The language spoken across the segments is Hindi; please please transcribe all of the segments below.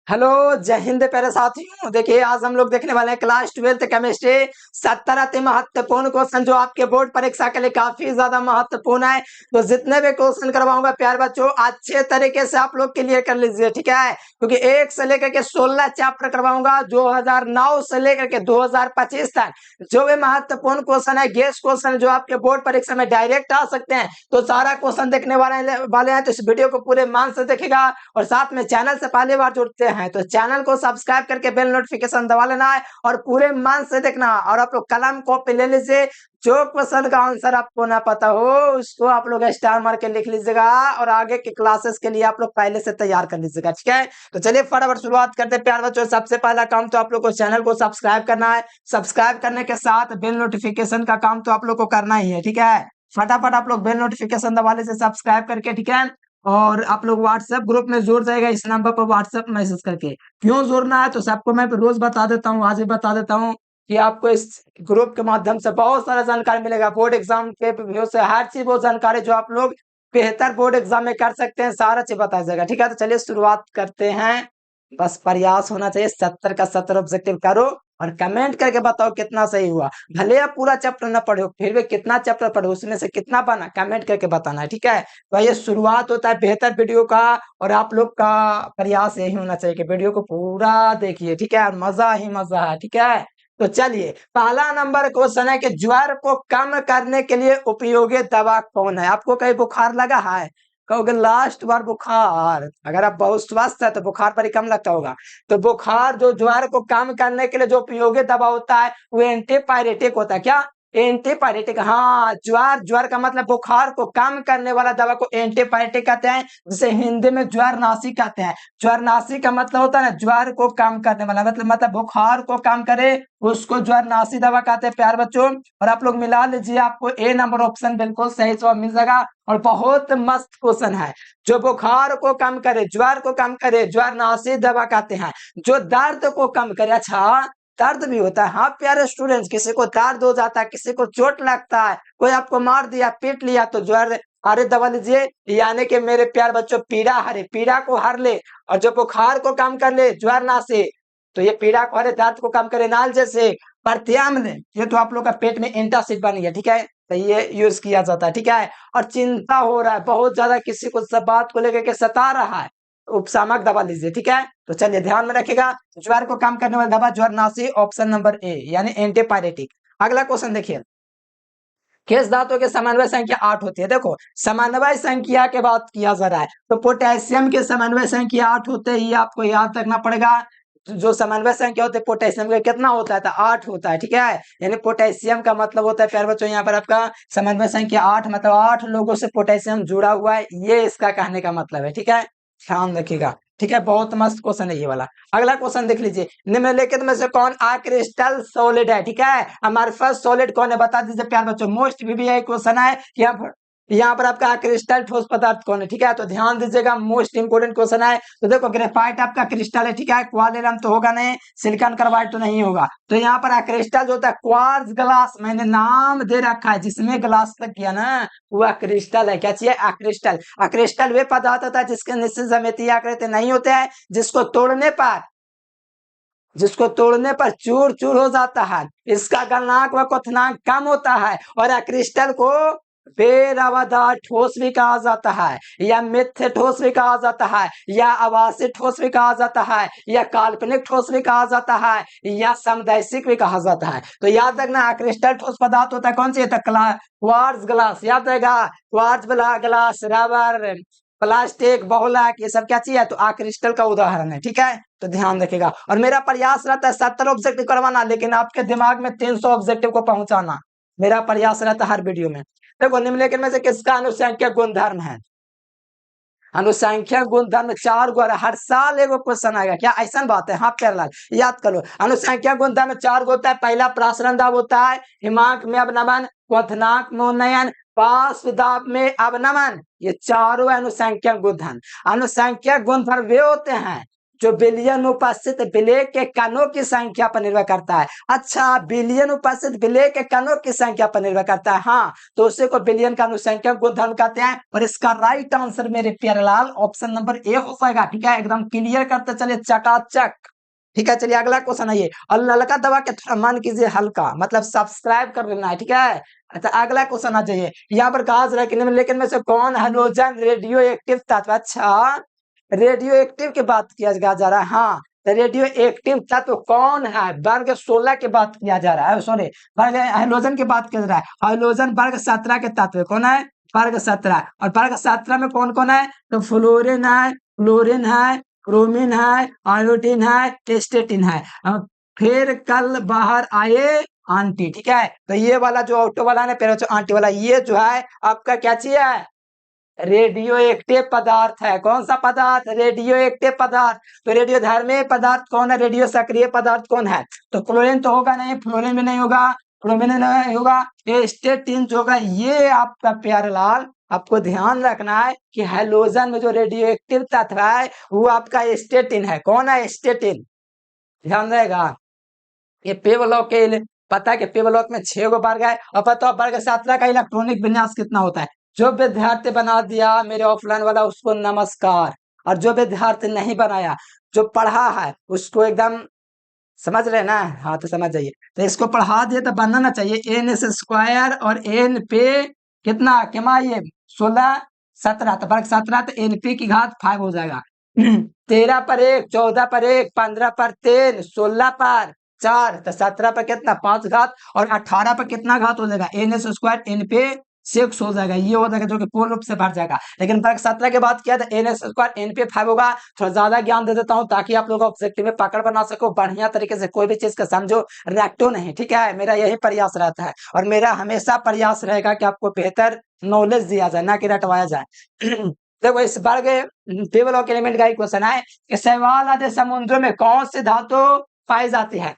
हेलो, जय हिंद प्यारे साथियों। देखिए आज हम लोग देखने वाले हैं क्लास 12th केमिस्ट्री 70 अति महत्वपूर्ण क्वेश्चन जो आपके बोर्ड परीक्षा के लिए काफी ज्यादा महत्वपूर्ण है। तो जितने भी क्वेश्चन करवाऊंगा प्यारे बच्चों अच्छे तरीके से आप लोग क्लियर कर लीजिए, ठीक है। क्योंकि 1 से लेकर के 16 चैप्टर करवाऊंगा 2009 से लेकर के 2025 तक। जो भी महत्वपूर्ण क्वेश्चन है, गेस्ट क्वेश्चन जो आपके बोर्ड परीक्षा में डायरेक्ट आ सकते हैं, तो सारा क्वेश्चन देखने वाले हैं। तो इस वीडियो को पूरे मान से देखेगा और साथ में चैनल से पहली बार जुड़ते हैं तो चैनल को सब्सक्राइब करके बेल नोटिफिकेशन दबा लेना है और पूरे मन से देखना। और आप लोग कलम कॉपी ले लीजिए, जो क्वेश्चन का आंसर आपको ना पता हो उसको आप लोग स्टार मार के लिख लीजिएगा और आगे के क्लासेस के लिए आप लोग पहले से तैयार कर लीजिएगा, ठीक है। तो चलिए फटाफट शुरुआत करते हैं प्यार बच्चों। सबसे पहला काम तो आप लोग को चैनल को सब्सक्राइब करना है। सब्सक्राइब करने के साथ बेल नोटिफिकेशन का काम तो आप लोग को करना ही है, ठीक है। फटाफट आप लोग बेल नोटिफिकेशन दबा लीजिए सब्सक्राइब करके, ठीक है। और आप लोग व्हाट्सएप ग्रुप में जुड़ जाएगा इस नंबर पर व्हाट्सएप मैसेज करके। क्यों जुड़ना है तो सबको मैं रोज बता देता हूँ, आज भी बता देता हूँ कि आपको इस ग्रुप के माध्यम से बहुत सारा जानकारी मिलेगा। बोर्ड एग्जाम के व्यू से हर चीज वो जानकारी जो आप लोग बेहतर बोर्ड एग्जाम में कर सकते हैं सारा चीज बताया जाएगा, ठीक है। तो चलिए शुरुआत करते हैं। बस प्रयास होना चाहिए, 70 का 70 ऑब्जेक्टिव करो और कमेंट करके बताओ कितना सही हुआ। भले आप पूरा चैप्टर ना पढ़ो फिर भी कितना चैप्टर पढ़ो उसमें से कितना बना कमेंट करके बताना है, ठीक है। तो ये शुरुआत होता है बेहतर वीडियो का और आप लोग का प्रयास यही होना चाहिए कि वीडियो को पूरा देखिए, ठीक है। और मजा ही मजा है, ठीक है। तो चलिए पहला नंबर क्वेश्चन है कि ज्वर को कम करने के लिए उपयोगी दवा कौन है। आपको कहीं बुखार लगा है, कहोगे लास्ट बार बुखार, अगर आप बहुत स्वस्थ है तो बुखार पर ही कम लगता होगा। तो बुखार जो ज्वर को कम करने के लिए जो उपयोगी दवा होता है वो एंटीपायरेटिक होता है। क्या? एंटीपायरेटिक। हाँ, ज्वर ज्वर का मतलब बुखार को कम करने वाला दवा को एंटीपायरेटिक कहते हैं, जिसे हिंदी में ज्वरनाशी कहते हैं। ज्वरनाशी का मतलब होता है ना ज्वर को कम करने वाला, मतलब बुखार को कम करे उसको ज्वरनाशी दवा कहते हैं प्यार बच्चों। और आप लोग मिला लीजिए, आपको ए नंबर ऑप्शन बिल्कुल सही जवाब मिल जाएगा। और बहुत मस्त क्वेश्चन है। जो बुखार को कम करे, ज्वर को कम करे, ज्वरनाशी दवा कहते हैं। जो दर्द को कम करे, अच्छा दर्द भी होता है। हाँ प्यारे स्टूडेंट्स, किसी को दर्द हो जाता है, किसी को चोट लगता है, कोई आपको मार दिया पीट लिया तो ज्वर अरे दवा लीजिए, यानी कि मेरे प्यार बच्चों पीड़ा हरे, पीड़ा को हर ले। और जो बुखार को कम कर ले ज्वरनाशी, तो ये पीड़ा को हरे, दर्द को कम करे नाल जैसे प्रत्याम्ल, ये तो आप लोग का पेट में एंटासिड बन गया, ठीक है। तो ये यूज किया जाता है, ठीक है। और चिंता हो रहा है बहुत ज्यादा, किसी को सब बात को लेकर के सता रहा है, उपशामक दवा लीजिए, ठीक है। तो चलिए ध्यान में रखिएगा, ज्वर को कम करने वाली दवा ज्वरनाशी, ऑप्शन नंबर ए यानी एंटीपायरेटिक। अगला क्वेश्चन देखिए, किस धातु के समन्वय संख्या 8 होती है। देखो समन्वय संख्या के बात किया जा रहा है तो पोटेशियम के समन्वय संख्या 8 होते ही आपको याद रखना पड़ेगा। जो समन्वय संख्या होते है पोटेशियम का कितना होता है तो 8 होता है, ठीक है। यानी पोटेशियम का मतलब होता है प्यारे बच्चों यहाँ पर आपका समन्वय संख्या 8, मतलब 8 लोगों से पोटेशियम जुड़ा हुआ है, ये इसका कहने का मतलब है, ठीक है। ध्यान रखिएगा, ठीक है। बहुत मस्त क्वेश्चन है ये वाला। अगला क्वेश्चन देख लीजिए, निम्नलिखित में से कौन अक्रिस्टल सॉलिड है, ठीक है। हमारे पास सॉलिड कौन है बता दीजिए प्यार बच्चों। मोस्ट वीवीआई क्वेश्चन है यहाँ पर आपका क्रिस्टल ठोस पदार्थ कौन है, ठीक है। तो ध्यान दीजिएगा, मोस्ट इंपोर्टेंट क्वेश्चन है। तो देखो ग्रेफाइट आपका क्रिस्टल है, ठीक है। क्वालिरम तो होगा नहीं, सिलिकॉन कार्बाइड तो नहीं होगा। तो यहाँ पर क्रिस्टल जो होता है क्वार्ट्ज ग्लास, मैंने नाम दे रखा है जिसमें ग्लास लग गया ना वो क्रिस्टल है। क्या चाहिए? क्रिस्टल। क्रिस्टल वे पदार्थ होता है जिसके निश्चित ज्यामितीय आकृति नहीं होते हैं, जिसको तोड़ने पर चूर चूर हो जाता है, इसका गलनांक व क्वथनांक कम होता है। और क्रिस्टल को बेरवादार ठोस भी कहा जाता है, या मिथ्य ठोस भी कहा जाता है, या आवासिक ठोस भी कहा जाता है, या काल्पनिक ठोस भी कहा जाता है, या समदैशिक भी कहा जाता है। तो याद रखना क्रिस्टल ठोस पदार्थ होता है कौन सी? क्वार्ट्ज ग्लास, याद रहेगा। क्वार्ट्ज ग्लास, रबर, प्लास्टिक, बहुलक, ये सब क्या चाहिए? तो क्रिस्टल का उदाहरण है, ठीक है। तो ध्यान रखिएगा। और मेरा प्रयास रहता है 70 ऑब्जेक्टिव करवाना, लेकिन आपके दिमाग में 300 ऑब्जेक्टिव को पहुंचाना मेरा प्रयास रहता है हर वीडियो में। देखो निम्नलिखित में से किसका अनुसंख्यक गुणधर्म है? अनुसंख्यक गुणधर्म 4 गो, हर साल एगो क्वेश्चन आएगा, क्या ऐसा बात है? हाँ प्यारलाल याद करो, अनुसंख्यक गुणधर्म 4 गो होता है। पहला प्रासरण दाब होता है, हिमांक में अवनमन, क्वथनांक में उन्नयन, पार्श्व दाब में अवनमन, ये चारों अनुसंख्यक गुणधर्म। अनुसंख्यक गुणधर्म वे होते हैं जो बिलियन उपस्थित विलेय के कणों की संख्या पर निर्भर करता है। अच्छा, बिलियन उपस्थित विलेय के कणों की संख्या पर निर्भर करता है, हाँ, तो उसी को बिलियन का अनुसंख्यक गुणधर्म कहते हैं। और इसका राइट आंसर मेरे प्यारे लाल ऑप्शन नंबर ए हो जाएगा। ठीक है, एकदम क्लियर करते चलिए चकाचक। ठीक है, चलिए अगला क्वेश्चन आइए। और ललका दबा के थोड़ा मन कीजिए हल्का, मतलब सब्सक्राइब कर लेना है। ठीक है, अच्छा अगला क्वेश्चन आ जाइए। यहाँ पर कहा जा रहा है कि लेकिन में से कौन हाइड्रोजन रेडियो एक्टिव तत्व, अच्छा रेडियो एक्टिव की बात किया जा रहा है, हाँ, तो रेडियो एक्टिव तत्व कौन है? वर्ग 16 की बात किया जा रहा है, सॉरी वर्ग हाइड्रोजन की बात किया जा रहा है। हाइड्रोजन वर्ग 17 के तत्व कौन है? वर्ग 17। और वर्ग 17 में कौन कौन है? तो फ्लोरीन है, क्लोरीन है, क्रोमिन है, आयोडीन है, टेस्टेटिन है। फिर कल बाहर आए आंटी। ठीक है, तो ये वाला जो ऑटो वाला है ना, आंटी वाला, ये जो है आपका क्या चीज है? रेडियो एक्टिव पदार्थ है। कौन सा पदार्थ? रेडियो एक्टिव पदार्थ। तो रेडियो धर्मी पदार्थ कौन है? रेडियो सक्रिय पदार्थ कौन है? तो क्लोरीन तो होगा नहीं, फ्लोरीन भी नहीं होगा, क्रोमिन नहीं होगा, स्टेटिन जो होगा। ये आपका प्यारे लाल आपको ध्यान रखना है कि हैलोजन में जो रेडियो एक्टिव तत्व है वो आपका स्टेटिन है। कौन है? स्टेटिन। ध्यान रहेगा। ये पे ब्लॉक के पता है कि पे ब्लॉक में 6 गो वर्ग है। और पता वर्ग 17 का इलेक्ट्रॉनिक विन्यास कितना होता है? जो विद्यार्थी बना दिया मेरे ऑफलाइन वाला उसको नमस्कार, और जो विद्यार्थी नहीं बनाया, जो पढ़ा है उसको एकदम समझ रहे ना, हाँ तो समझ जाइए। तो इसको पढ़ा दिए तो बनाना चाहिए एन एस स्क्वायर और एन पे कितना केमा ये 16 17, तो वर्ग 17 तो एन पी की घात 5 हो जाएगा। 13 पर 1, 14 पर 1, 15 पर 3, 16 पर 4, तो 17 पर कितना 5 घात, और 18 पर कितना घात हो जाएगा? एन एस स्क्वायर एन पे 6 हो जाएगा, ये हो जाएगा जो कि पूर्ण रूप से भर जाएगा। लेकिन वर्ग 17 के बाद किया था एन एस स्क्वायर एन पे 5 होगा। थोड़ा ज्यादा ज्ञान दे देता हूँ ताकि आप लोग ऑब्जेक्टिव में पकड़ बना सको बढ़िया तरीके से, कोई भी चीज का समझो रटो नहीं। ठीक है, मेरा यही प्रयास रहता है, और मेरा हमेशा प्रयास रहेगा कि आपको बेहतर नॉलेज दिया जाए, ना कि रटवाया जाए। देखो इस वर्ग टेबल ऑफ एलिमेंट का एक क्वेश्चन है कि शैवाल आदि समुद्रों में कौन सी धातु पाई जाती है?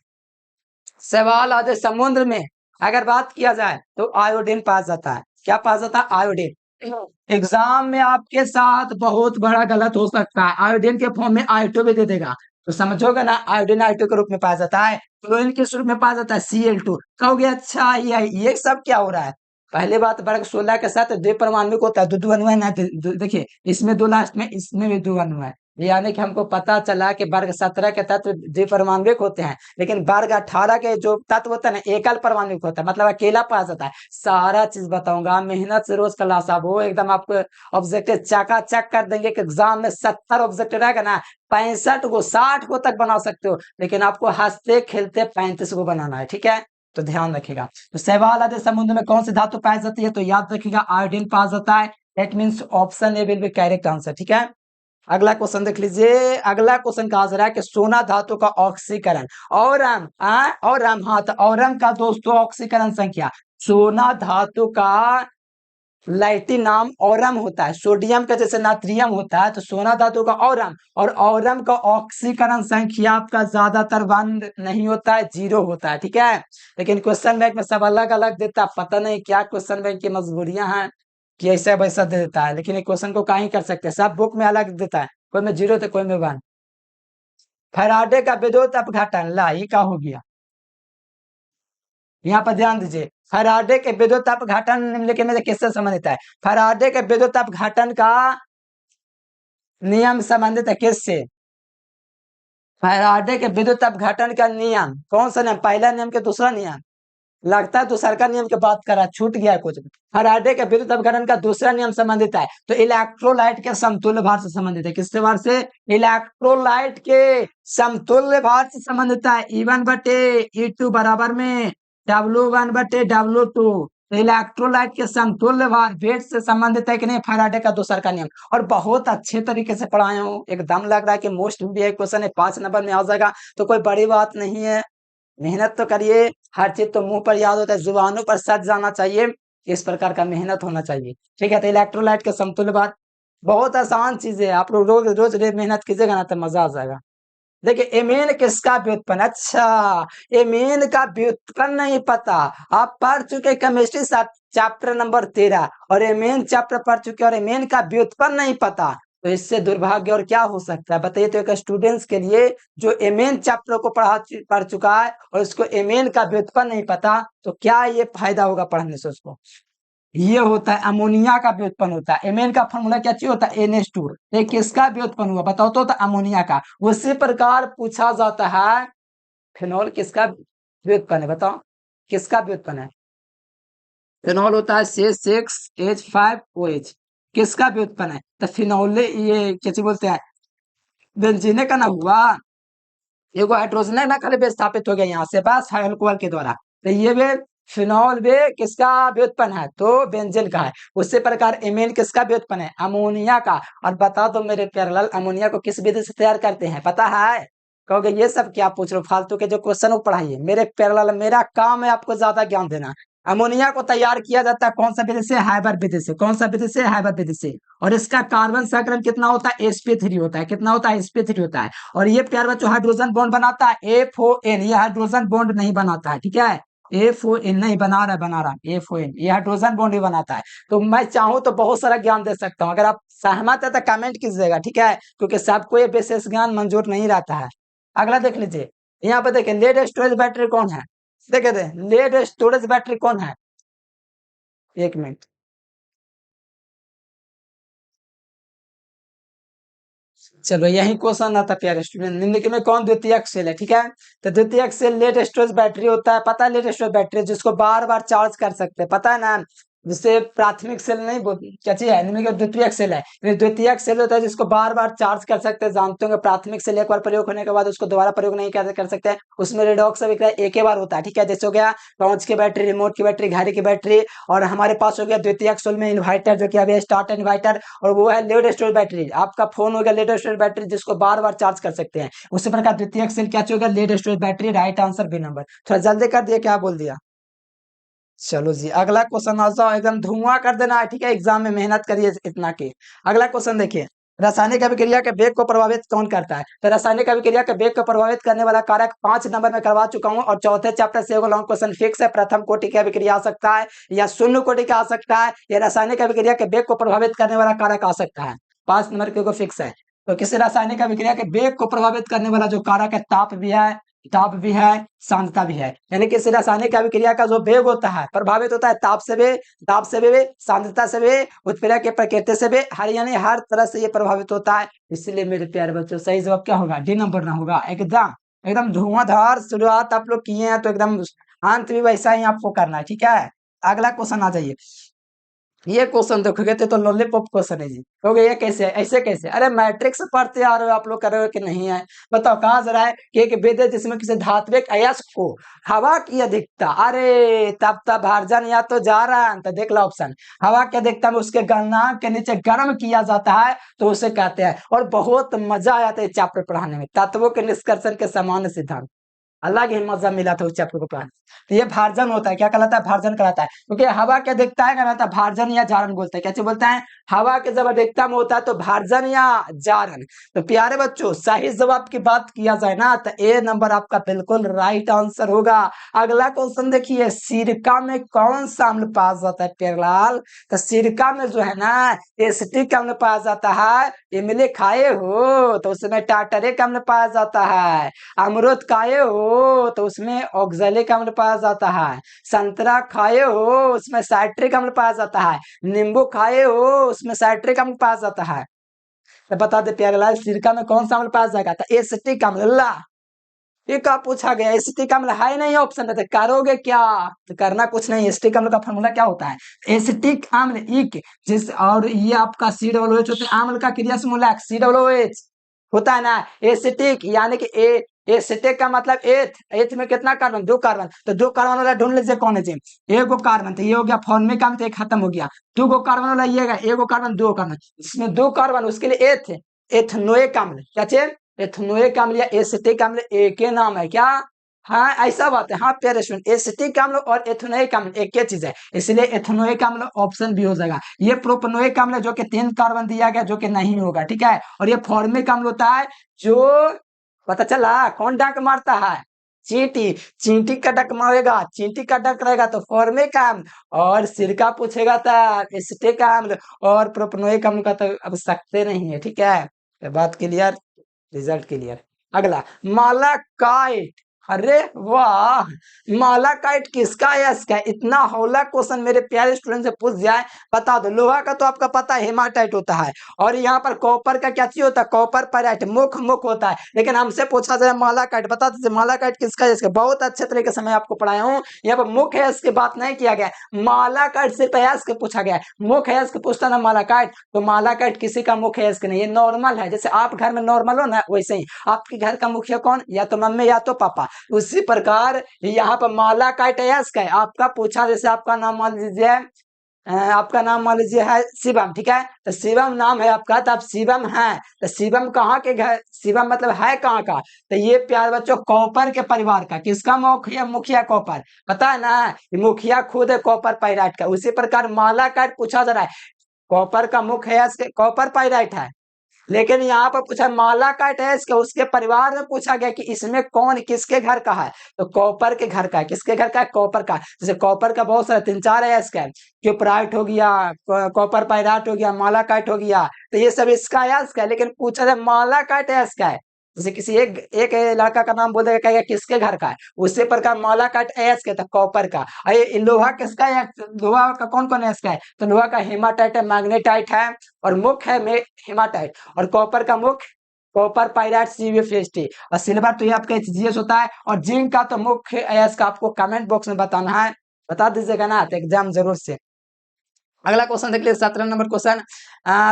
शैवाल आदि समुद्र में अगर बात किया जाए तो आयोडीन पाया जाता है। क्या पाया जाता है? आयोडीन। एग्जाम में आपके साथ बहुत बड़ा गलत हो सकता है, आयोडीन के फॉर्म में I2 भी दे देगा, तो समझोगे ना, आयोडीन I2 के रूप में पाया जाता है। क्लोरीन किस रूप में पाया जाता है? Cl2। कहोगे अच्छा ये सब क्या हो रहा है? पहले बात वर्ग 16 के साथ द्विपरमाणुक होता है, दो अणु है ना, देखिए इसमें 2 लास्ट में, इसमें भी 2 अणु है, यानी कि हमको पता चला कि वर्ग 17 के तत्व द्विपरमाणुक होते हैं, लेकिन वर्ग 18 के जो तत्व होता है ना एकल परमाणुक होता है, मतलब अकेला पाया जाता है। सारा चीज बताऊंगा, मेहनत से रोज क्लास आप हो, एकदम आपको ऑब्जेक्टिव चकाचक कर देंगे कि एग्जाम में 70 ऑब्जेक्टिव रहेगा ना, 65 को 60 को तक बना सकते हो, लेकिन आपको हंसते खेलते 35 को बनाना है। ठीक है, तो ध्यान रखिएगा। तो शैवाल आदि समुद्र में कौन सी धातु पाई जाती है? तो याद रखिएगा आयोडीन पाया जाता है। That means option A will be correct answer. ठीक है, अगला क्वेश्चन देख लीजिए। अगला क्वेश्चन कहा जा रहा है कि सोना धातु का ऑक्सीकरण औरम औरम, हाँ तो औरम का दोस्तों ऑक्सीकरण संख्या, सोना धातु का लाइटिन नाम औरम होता है, सोडियम का जैसे नाट्रियम होता है, तो सोना धातु का औरम, और औरम का ऑक्सीकरण संख्या आपका ज्यादातर 1 नहीं होता है, 0 होता है। ठीक है, लेकिन क्वेश्चन बैंक में सब अलग अलग देता है, पता नहीं क्या क्वेश्चन बैंक की मजबूरियां हैं कि ऐसा वैसा दे देता है, लेकिन एक क्वेश्चन को कहीं कर सकते हैं, सब बुक में अलग देता है, कोई में 0 तो कोई में 1। फैराडे का विद्युत अपघटन, ला ये क्या हो गया? यहाँ पर ध्यान दीजिए, फैराडे के विद्युत अपघटन निम्नलिखित में से किससे संबंधित है? फैराडे के विद्युत अपघटन का नियम संबंधित है किससे? फैराडे के विद्युत अपघटन का नियम कौन सा नियम? पहला नियम के दूसरा नियम, लगता है दूसरा का नियम की बात कर रहा, छूट गया है कुछ। फैराडे के विद्युत अपघटन का दूसरा नियम संबंधित है, तो इलेक्ट्रोलाइट के समतुल्य भार से संबंधित है। किससे भार से? इलेक्ट्रोलाइट के समतुल्य भार से संबंधित है। E1 बटे E2 बराबर में W1 बटे W2, तो इलेक्ट्रोलाइट के समतुल्य भार वेट से संबंधित है कि नहीं? फैराडे का दूसरा का नियम। और बहुत अच्छे तरीके से पढ़ाया हूँ, एकदम लग रहा है कि मोस्ट भी क्वेश्चन है, 5 नंबर में आ जाएगा, तो कोई बड़ी बात नहीं है। मेहनत तो करिए, हर चीज तो मुंह पर याद होता है, जुबानों पर सच जाना चाहिए, इस प्रकार का मेहनत होना चाहिए। ठीक है, तो इलेक्ट्रोलाइट के समतुल्य भार बहुत आसान चीज है, आप लोग रोज रोज मेहनत कीजिएगा ना तो मजा आ जाएगा। देखिए एमेन किसका व्युत्पन्न, अच्छा एमेन का व्युत्पन्न नहीं पता, आप पढ़ चुके केमिस्ट्री चैप्टर नंबर 13 और एमेन चैप्टर पढ़ चुके और एमेन का व्युत्पन्न नहीं पता, तो इससे दुर्भाग्य और क्या हो सकता है बताइए। तो एक स्टूडेंट्स के लिए जो एमेन चैप्टर को पढ़ चुका है और उसको एमेन का व्युत्पन्न नहीं पता, तो क्या ये फायदा होगा पढ़ने से उसको। ये होता है अमोनिया का व्युत्पन्न होता है। एमेन का फॉर्मूला क्या चाहिए होता है NH2। ये किसका व्युत्पन्न हुआ बताओ तो अमोनिया का। उसी प्रकार पूछा जाता है फिनॉल किसका व्युत्पन्न है बताओ, किसका व्युत्पन्न है। फिनॉल होता है C6H5OH, किसका व्युत्पन्न है। तो फिनॉल ये कैसे बोलते हैं, बेंजीने का ना हुआ, एगो हाइड्रोजन है ना खाली विस्थापित हो गया यहाँ से बस अल्कोहल के द्वारा। तो ये भी फिनॉल भी किसका व्युत्पन्न है, तो बेंजीन का है। उसी प्रकार एमीन किसका व्युत्पन्न है, अमोनिया का। और बता दो मेरे प्यारे लाल अमोनिया को किस विधि से तैयार करते हैं पता है। कहोगे ये सब क्या पूछ रहे हो, फालतू के जो क्वेश्चन वो पढ़ाइए। मेरे प्यारे लाल मेरा काम है आपको ज्यादा ज्ञान देना। अमोनिया को तैयार किया जाता है कौन सा विधि से, हाइबर विधि से। कौन सा विधि से, हाइबर विधि से। और इसका कार्बन संकलन कितना होता है, sp3 होता है। कितना होता है, sp3 होता है। और ये प्यार बच्चों हाइड्रोजन बॉन्ड बनाता है FON, ये हाइड्रोजन बॉन्ड नहीं बनाता है, ठीक है। FON नहीं बना रहा FON, ये हाइड्रोजन बॉन्ड ही बनाता है। तो मैं चाहूं तो बहुत सारा ज्ञान दे सकता हूं, अगर आप सहमत है तो कमेंट कीजिएगा, ठीक है, क्योंकि सबको ये विशेष ज्ञान मंजूर नहीं रहता है। अगला देख लीजिए, यहाँ पे देखिए लेड स्टोरेज बैटरी कौन है। देखे थे लेड स्टोरेज बैटरी कौन है, एक मिनट। चलो यही क्वेश्चन आता प्यारे स्टूडेंट, निम्नलिखित में कौन द्वितीयक सेल है, ठीक है। तो द्वितीयक सेल लेड स्टोरेज बैटरी होता है, पता है लेड स्टोरेज बैटरी जिसको बार बार चार्ज कर सकते हैं, पता है ना। जिसे प्राथमिक सेल नहीं क्या चीज है, निम्नलिखित द्वितीयक सेल है। द्वितीयक सेल होता है जिसको बार बार चार्ज कर सकते हैं, जानते होंगे। प्राथमिक सेल एक बार प्रयोग होने के बाद उसको दोबारा प्रयोग नहीं कर सकते, उसमें रिडॉक्स अभिक्रिया एक ही बार होता है, ठीक है। जैसे हो गया टॉर्च की बैटरी, रिमोट की बैटरी, घड़ी की बैटरी। और हमारे पास हो गया द्वितीयक सेल में इन्वर्टर, जो कि अभी स्टार्ट इन्वर्टर, और वो है लेड स्टोरेज बैटरी। आपका फोन हो गया लेड स्टोरेज बैटरी जिसको बार बार चार्ज कर सकते हैं। उसी प्रकार द्वितीयक सेल क्या होगा, lead storage battery. Right answer B number. थोड़ा जल्दी कर दिया, क्या बोल दिया। चलो जी अगला क्वेश्चन आ जाओ, एकदम धुआं कर देना है, ठीक है। एग्जाम में मेहनत करिए इतना की। अगला क्वेश्चन देखिए, रासायनिक अभिक्रिया के वेग को प्रभावित कौन करता है। तो रासायनिक अभिक्रिया के वेग को प्रभावित करने वाला कारक 5 नंबर में करवा चुका हूं, और चौथे चैप्टर से एगो लॉन्ग क्वेश्चन फिक्स है। प्रथम कोटि की अभिक्रिया आ सकता है, या शून्य कोटि का आ सकता है, या रासायनिक अभिक्रिया के वेग को प्रभावित करने वाला कारक आ सकता है। 5 नंबर के फिक्स है। तो किसी रासायनिक अभिक्रिया के वेग को प्रभावित करने वाला जो कारक है, ताप भी है, सांद्रता भी है। यानी कि किसी रासायनिक अभिक्रिया का जो वेग होता है प्रभावित होता है ताप से भी, सांद्रता से भी, उत्प्रेरक की प्रकृति से भी, हर यानी हर तरह से ये प्रभावित होता है। इसलिए मेरे प्यारे बच्चों सही जवाब क्या होगा, डी नंबर ना होगा। एकदम एकदम धुआंधार शुरुआत आप लोग किए हैं, तो एकदम अंत भी वैसा ही आपको करना है, ठीक है। अगला क्वेश्चन आ जाइए। ये क्वेश्चन देखोगे तो लॉलीपॉप क्वेश्चन है जी। कहोगे ये कैसे है, ऐसे कैसे, अरे मैट्रिक्स पढ़ते आ रहे हो आप लोग, कर रहे हो कि नहीं है। बताओ कहाँ जरा है कि एक वेद है जिसमें किसी धात्विक अयस्क को हवा की अधिकता, अरे तब भार्जन या तो जा रहा है, तो देख लो ऑप्शन। हवा की अधिकता में उसके गलनांक के नीचे गर्म किया जाता है, तो उसे कहते हैं। और बहुत मजा आता है चैप्टर पढ़ाने में, तत्वों के निष्कर्षण के सामान्य सिद्धांत, अलग ही मजा मिला था उस चैप्टर को पढ़ाने। तो ये भार्जन होता है, क्या कहलाता है, भार्जन कहलाता है। क्योंकि हवा क्या दिखता है, कहलाता है भार्जन या जारन बोलते हैं। कैसे बोलते हैं, हवा के जब अधिकता में होता है तो भार्जन या जारन। तो प्यारे बच्चों सही जवाब की बात किया जाए ना, तो ए नंबर आपका बिल्कुल राइट आंसर होगा। अगला क्वेश्चन देखिए, सिरका में कौन सा अम्ल पाया जाता है प्यारेलाल। तो सिरका में जो है ना एसिटिक अम्ल पाया जाता है। इमली खाए हो तो उसमें टार्टरिक अम्ल पाया जाता है। अमरूद खाए हो तो उसमें ऑक्जेलिक अम्ल पाया जाता है। संतरा खाए हो उसमें साइट्रिक अम्ल पाया जाता है। नींबू खाए हो उसमें साइट्रिक अम्ल पाया जाता है। तो बता दे प्यारेलाल सिरका में कौन सा अम्ल पाया जाएगा, तो एसिटिक अम्ल। ला ये का पूछा गया, एसिटिक अम्ल है नहीं ऑप्शन में, तो करोगे क्या, तो करना कुछ नहीं। एसिटिक अम्ल का फॉर्मूला क्या होता है, एसिटिक अम्ल इक जिस, और ये आपका COOH होता है, अम्ल का क्रिया समूलक COOH होता है ना। एसिटिक यानी कि एसिटिक का मतलब एथ में कितना कार्बन, 2 कार्बन। तो 2 कार्बन वाला ढूंढ लीजिए कौन है जी, एगो कार्बन, तो ये हो गया फॉर्मिक अम्ल, तो एक खत्म हो गया। 2 गो कार्बन वाला ये एगो कार्बन 2 कार्बन, इसमें 2 कार्बन, उसके लिए एथनोइक अम्ल, क्या चीज, एथनोइक अम्ल या एसिटिक अम्ल एक ही नाम है क्या। हाँ ऐसा बात है, हाँ प्यारे स्टूडेंट, एसिटिक अम्ल और एथनोइक अम्ल एक ही चीज है, इसलिए एथनोइक अम्ल ऑप्शन भी हो जाएगा। ये प्रोपनोइक अम्ल जो कि 3 कार्बन दिया गया, जो कि नहीं होगा, ठीक है। और ये फॉर्मिक अम्ल होता है जो, पता चला कौन डाक मारता है, चींटी, चींटी का डक मारेगा, चींटी का डक रहेगा तो फॉर्मिक अम्ल, और सिरका पूछेगा तो एसिटिक अम्ल, और प्रोपनोइक अम्ल का तो अब सकते नहीं है। ठीक है, तो बात क्लियर, रिजल्ट क्लियर। अगला मालाकाइट, अरे वाह, मालाकाइट किसका है, इसका इतना हौला क्वेश्चन मेरे प्यारे स्टूडेंट से पूछ जाए, बता दो। लोहा का तो आपका पता है हेमाटाइट होता है, और यहाँ पर कॉपर का क्या चीज होता है, कॉपर पायराइट, मुख मुख होता है, लेकिन हमसे पूछा जाए मालाकाइट, बता दीजिए मालाकाइट किसका है, इसका बहुत अच्छे तरीके से मैं आपको पढ़ाया हूँ। यहाँ पर मुख है इसकी बात नहीं किया गया, मालाकाइट सिर्फ अयस्क के पूछा गया, मुख है इसके पूछता ना मालाकाइट, तो मालाकाइट किसी का मुख है इसके नहीं, ये नॉर्मल है, जैसे आप घर में नॉर्मल हो ना वैसे ही आपके घर का मुखिया कौन, या तो मम्मी या तो पापा, उसी प्रकार यहाँ पर मालाकाइट अयस्क है। आपका पूछा, जैसे आपका नाम मान लीजिए, आपका नाम मान लीजिए है शिवम, ठीक है, तो शिवम नाम है आपका, तो आप शिवम हैं, तो शिवम कहाँ के घर, शिवम मतलब है कहाँ का, तो ये प्यारे बच्चों कॉपर के परिवार का, किसका मुखिया, मुखिया कॉपर, पता है ना, मुखिया खुद है कॉपर पाइराइट का। उसी प्रकार मालाकाइट पूछा जा रहा है, कॉपर का मुख है, कॉपर पाइराइट है, लेकिन यहाँ पर पूछा मालाकाइट है इसके, उसके परिवार में पूछा गया कि इसमें कौन किसके घर का है, तो कॉपर के घर का है। किसके घर का है, कॉपर का। जैसे कॉपर का बहुत सारा 3-4 है इसका, क्यूपराइट हो गया, कॉपर पाइराइट हो गया, मालाकाइट हो गया, तो ये सब इसका है इसका, लेकिन पूछा जाए मालाकाइट है इसका है, जैसे किसी एक एक लड़का का नाम बोल देगा, कहेगा किसके घर का है, उसी प्रकार मालाकाइट एस के था कॉपर का। ये लोहा किसका है, लोहा का कौन कौन है इसका है, तो लोहा का हेमाटाइट है, मैग्नेटाइट है, और मुख है हेमाटाइट, और कॉपर का मुख कॉपर पाइराइट CuFeSt, और सिल्वर तो ये आपका HGS होता है, और जिंक का तो मुख्य अयस्क का आपको कमेंट बॉक्स में बताना है, बता दीजिएगा ना, तो एग्जाम जरूर से। अगला क्वेश्चन देख लीजिए, 17 नंबर क्वेश्चन,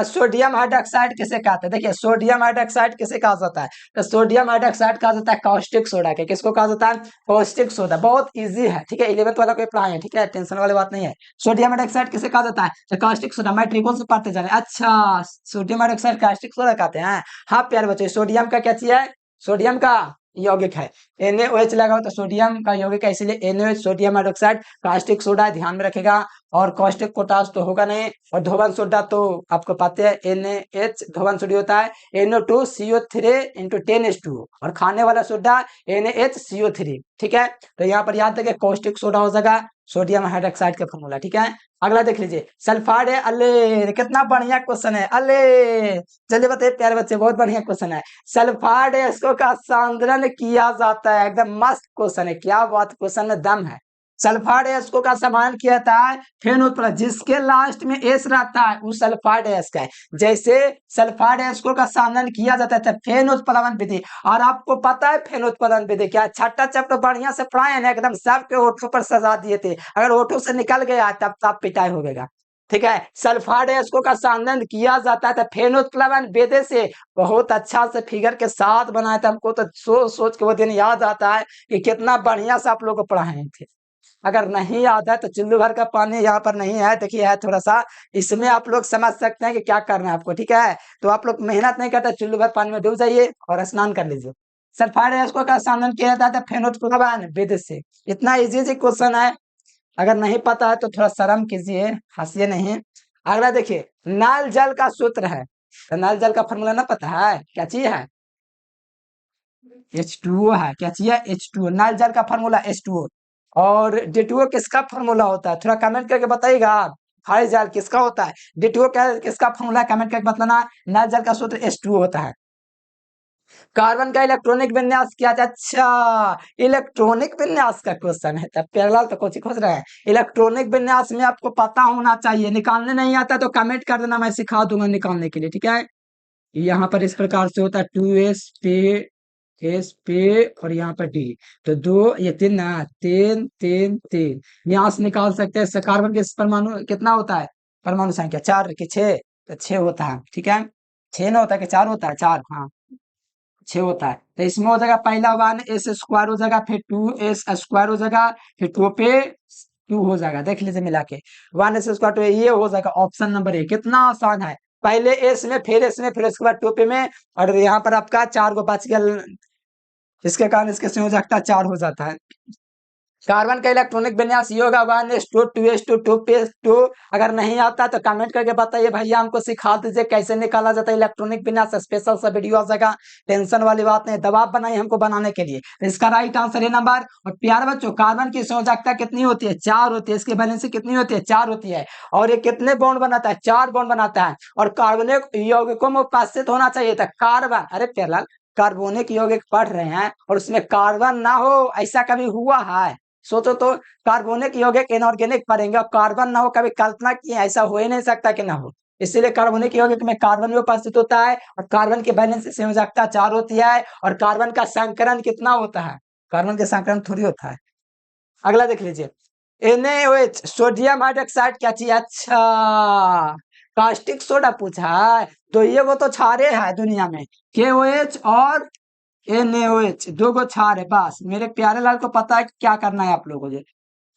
सोडियम हाइड्रोक्साइड किसे कहते हैं, देखिए सोडियम हाइड्रोक्साइड किसे कहा जाता है, तो सोडियम हाइड्रोक्साइड कहा जाता है कास्टिक सोडा के, किसको कहा जाता है, कास्टिक सोडा, बहुत इजी है, ठीक है, 11th वाला कोई पढ़ाए है, ठीक है, टेंशन वाली बात नहीं है। सोडियम हाइड्रोक्साइड किसे कहा जाता है, तो कास्टिक सोडा, मैं ट्रिकोल से पढ़ते जा रहे हैं, अच्छा सोडियम हाइड्रोक्साइड कास्टिक सोडा कहते हैं। हाँ प्यारे बच्चों, सोडियम का क्या चीज है, सोडियम का यौगिक है, NaOH लगा हो तो सोडियम का यौगिक है, इसलिए NaOH sodium hydroxide caustic soda, ध्यान में रखेगा। और कास्टिक पोटास तो होगा नहीं, और धोवन सोडा तो आपको पता है NaH धोवन सोडी होता है, NO2CO3 × 10H2, और खाने वाला सोडा NaHCO3, ठीक है, तो यहाँ पर याद रखिए कास्टिक सोडा हो जाएगा सोडियम हाइड्रोक्साइड का फॉर्मूला, ठीक है। अगला देख लीजिए, सल्फाइड है, अले कितना बढ़िया क्वेश्चन है, अले चलिए बताइए प्यारे बच्चे, बहुत बढ़िया क्वेश्चन है। सल्फाइड एस्को का सांद्रण किया जाता है, एकदम मस्त क्वेश्चन है, क्या बात, क्वेश्चन में दम है। सल्फाइड एस्को का समाधान किया जाता है फेनोत्प्लवन, जिसके लास्ट में एस रहता है वो सल्फाइड एस्क है। जैसे सल्फाइड एस्को का समाधान किया जाता है फेनोत्प्लवन विधि, और आपको पता है फेनोत्प्लवन विधि क्या, छठा चैप्टर बढ़िया से पढ़ाए ना, एकदम सबके होठों पर सजा दिए थे, अगर होठों से निकल गया तब पिटाई हो गएगा, ठीक है। सल्फाइड एस्को का संघनन किया जाता है फेनोत्प्लवन विधि से, बहुत अच्छा से फिगर के साथ बनाया था, हमको तो सोच सोच के वो दिन याद आता है कि कितना बढ़िया से आप लोग को पढ़ाए थे। अगर नहीं याद है तो चुल्लू भर का पानी यहाँ पर नहीं है, देखिए है थोड़ा सा, इसमें आप लोग समझ सकते हैं कि क्या करना है आपको, ठीक है। तो आप लोग मेहनत नहीं करते, चुल्लू भर पानी में डूब जाइए और स्नान कर लीजिए। सल्फाइड एस्को का संघनन किया जाता है फेनोत्प्लवन विधि से, इतना इजी क्वेश्चन है, अगर नहीं पता है तो थोड़ा शर्म कीजिए, हंसिए नहीं। अगला देखिए, नल जल का सूत्र है, तो नल जल का फॉर्मूला ना पता है, क्या चीज है, H2O है, क्या चीज है, H2O, नल जल का फॉर्मूला H2O। और D2O किसका फॉर्मूला होता है, थोड़ा कमेंट करके बताइएगा, हरे जल किसका होता है, D2O क्या किसका फॉर्मूला, कमेंट करके बताना। नल जल का सूत्र H2O होता है। कार्बन का इलेक्ट्रॉनिक विन्यास क्या है, अच्छा इलेक्ट्रॉनिक विन्यास का क्वेश्चन है, तब प्यारलाल तो कोची खोज रहे हैं, इलेक्ट्रॉनिक विन्यास में आपको पता होना चाहिए, निकालने नहीं आता तो कमेंट कर देना, मैं सिखा दूंगा निकालने के लिए, ठीक है। यहाँ पर इस प्रकार से होता है 2s पे और यहाँ पर D, तो 2 ये 3 ना, 3 यहाँ से निकाल सकते हैं। कार्बन के परमाणु कितना होता है, परमाणु संख्या 4 कि 6, तो 6 होता है, ठीक है, 6 ना होता है कि 4 होता है, 4, हाँ 6 होता है। तो इसमें हो जाएगा पहला 1s² हो जाएगा, फिर 2s² हो जाएगा, फिर 2 पे 2 हो जाएगा, देख लीजिए मिला के 1s², तो ये हो जाएगा ऑप्शन नंबर ए, कितना आसान है, पहले एस में फिर एस में फिर उसके बाद 2 पे में, और यहाँ पर आपका 4 को बच गया, इसके कारण इसके संयोजकता 4 हो जाता है। कार्बन का इलेक्ट्रॉनिक विन्यास ये होगा 1s2 2s2 अगर नहीं आता तो कमेंट करके बताइए भैया, हमको सिखा दीजिए कैसे निकाला जाता है इलेक्ट्रॉनिक विन्यास। स्पेशल सा वीडियो आ जाएगा, टेंशन वाली बात नहीं, दबाव बनाई हमको बनाने के लिए। तो इसका राइट आंसर है नंबर। और प्यारे बच्चों, कार्बन की संयोजकता कितनी होती है? 4 होती है। इसकी वैलेंसी कितनी होती है? 4 होती है। और ये कितने बॉन्ड बनाता है? 4 बॉन्ड बनाता है। और कार्बनिक यौगिकों में उपस्थित होना चाहिए था कार्बन। अरे प्यारलाल, कार्बोनिक यौगिक पढ़ रहे हैं और उसमें कार्बन ना हो, ऐसा कभी हुआ है? सोचो तो, कार्बोनिक यौगिक इनऑर्गेनिक पढ़ेंगे और कार्बन ना हो, कभी कल्पना की ऐसा हो ही नहीं सकता कि ना हो। इसीलिए कार्बोनिक यौगिक में कार्बन भी उपस्थित होता है और कार्बन की वैलेंसी संयोजकता 4 होती है। और कार्बन का संकरण कितना होता है? कार्बन का संकरण थोड़ी होता है। अगला देख लीजिए, NaOH सोडियम हाइड्रोक्साइड क्या चीज? अच्छा, कास्टिक सोडा पूछा है। तो ये वो तो क्षारे है दुनिया में, KOH और NaOH, दो गो क्षार है बस। मेरे प्यारे लाल को पता है कि क्या करना है आप लोगों को।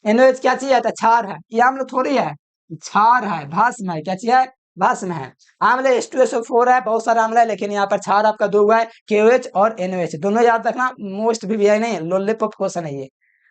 NaOH क्या चीज है? तो क्षार है। ये अम्ल थोड़ी है, क्षार है, भस्म है। क्या चीज है? भस्म है। अम्ल H2SO4 है, बहुत सारा अम्ल है, लेकिन यहाँ पर क्षार आपका दो है, KOH और NaOH। दोनों याद रखना, मोस्ट भी नहीं है, लॉलीपॉप क्वेश्चन है ये।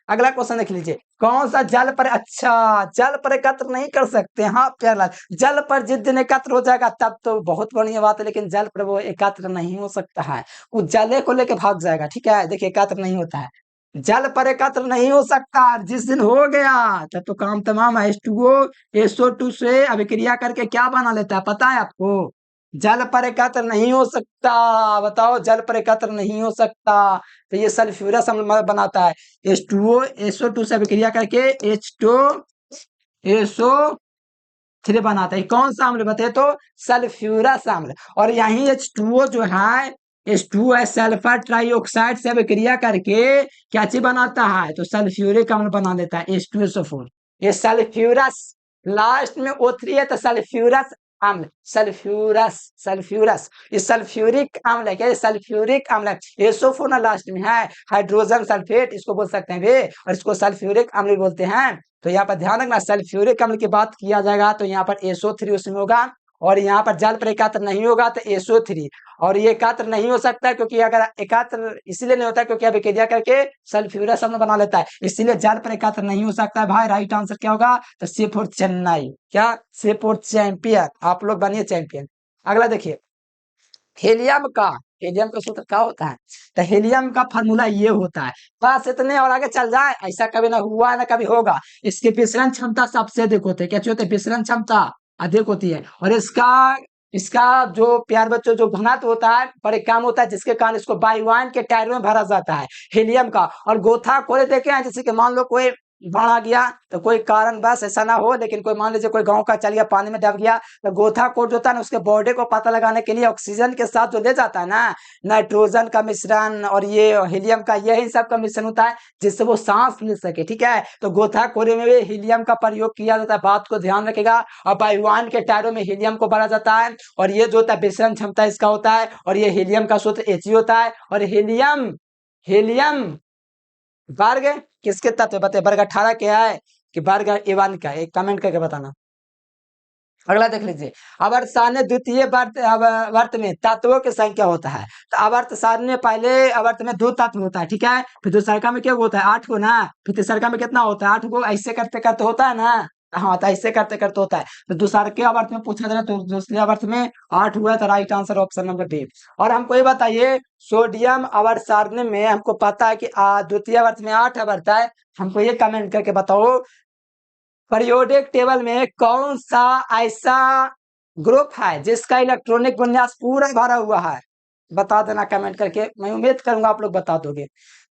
अगला क्वेश्चन देख लीजिए, कौन सा जल पर, अच्छा, जल पर एकत्र नहीं कर सकते। हाँ प्यारलाल, जल पर जिस दिन एकत्र हो जाएगा तब तो बहुत बढ़िया बात है, लेकिन जल पर वो एकत्र नहीं हो सकता है। वो जले को लेके भाग जाएगा। ठीक है, देखिए एकत्र नहीं होता है, जल पर एकत्र नहीं हो सकता। जिस दिन हो गया तब तो काम तमाम है। H2O SO2 से अभिक्रिया करके क्या बना लेता है, पता है आपको? जल पर एकत्र नहीं हो सकता। बताओ, जल पर एकत्र नहीं हो सकता। तो ये सल्फ्यूरस अम्ल बनाता है। H2O SO2 से अभिक्रिया करके H2SO3 बनाता है। कौन सा अम्ल बताए तो? सल्फ्यूरस अम्ल। और यही H2O जो है, H2O है, सल्फर ट्राइऑक्साइड से अभिक्रिया करके क्या चीज बनाता है? तो सल्फ्यूरिक अम्ल बना देता है, H2SO4। ये सल्फ्यूरस, लास्ट में O3 है तो सल्फ्यूरस अम्ल, सल्फ्यूरस, सल्फ्यूरस। ये सल्फ्यूरिक अम्ल है। क्या? ये सल्फ्यूरिक अम्ल है। SO4 ना लास्ट में है, हाइड्रोजन सल्फेट इसको बोल सकते हैं वे, और इसको सल्फ्यूरिक अम्ल बोलते हैं। तो यहाँ पर ध्यान रखना, सल्फ्यूरिक अम्ल की बात किया जाएगा तो यहाँ पर SO3 उसमें होगा। और यहाँ पर जल पर एकत्र नहीं होगा तो SO3। और ये एकत्र नहीं हो सकता क्योंकि अगर एकत्र इसलिए नहीं होता क्योंकि अभिक्रिया करके सल्फ्यूरस अम्ल बना लेता है, इसीलिए जल पर एकत्र नहीं हो सकता है भाई। राइट आंसर क्या होगा? तो सी फॉर चेन्नई। क्या? सी फॉर चैंपियन। आप लोग बनिए चैंपियन। अगला देखिए, हीलियम का, हीलियम का सूत्र क्या होता है? तो हीलियम का फार्मूला ये होता है, बस इतने, और आगे चल जाए ऐसा कभी ना हुआ ना कभी होगा। इसकी विसरण क्षमता सबसे अधिक होती है। क्या होती है? विसरण क्षमता अधिक होती है। और इसका इसका जो प्यार बच्चों जो घनत्व होता है बड़े कम होता है, जिसके कारण इसको वायुयान के टायरों में भरा जाता है हीलियम का। और गोताखोर देखे हैं, जैसे कि मान लो कोई बाढ़ आ गया तो कोई कारण बस ऐसा ना हो, लेकिन कोई मान लीजिए कोई गांव का चल गया, पानी में दब गया, तो गोताखोर जो होता है ना, उसके बॉडी को पता लगाने के लिए ऑक्सीजन के साथ जो ले जाता है ना, नाइट्रोजन का मिश्रण और ये हीलियम का, यही सब का मिश्रण होता है जिससे वो सांस ले सके। ठीक है, तो गोताखोरी में भी हीलियम का प्रयोग किया जाता है, बात को ध्यान रखेगा। और वायुयान के टायरों में हीलियम को भरा जाता है, और ये जो होता है विसरण क्षमता इसका होता है। और ये हीलियम का सूत्र He होता है। और हीलियम हीलियम वर्ग किसके तत्व बताए? वर्ग 18 क्या है कि वर्ग A1 का? एक कमेंट करके बताना। अगला देख लीजिए, आवर्त सारणी द्वितीय वर्त में तत्वों की संख्या होता है। तो आवर्त सारणी में पहले आवर्त में 2 तत्व होता है। ठीक है, फिर दूसरका में क्या होता है? 8 को ना, फिर तीसरका में कितना होता है? 8 को। ऐसे करते करते होता है ना, हाँ, तो ऐसे करते करते होता है। तो दूसरे के आवर्त में पूछा जाए तो दूसरे आवर्त में 8 हुआ, तो right answer option number D. और हमको ये बताइए, सोडियम आवर्त सारणी में हमको पता है कि द्वितीय आवर्त में 8 आवर्त है। हमको ये कमेंट करके बताओ, पीरियोडिक टेबल में कौन सा ऐसा ग्रुप है जिसका इलेक्ट्रॉनिक विन्यास पूरा भरा हुआ है? बता देना कमेंट करके, मैं उम्मीद करूंगा आप लोग बता दोगे।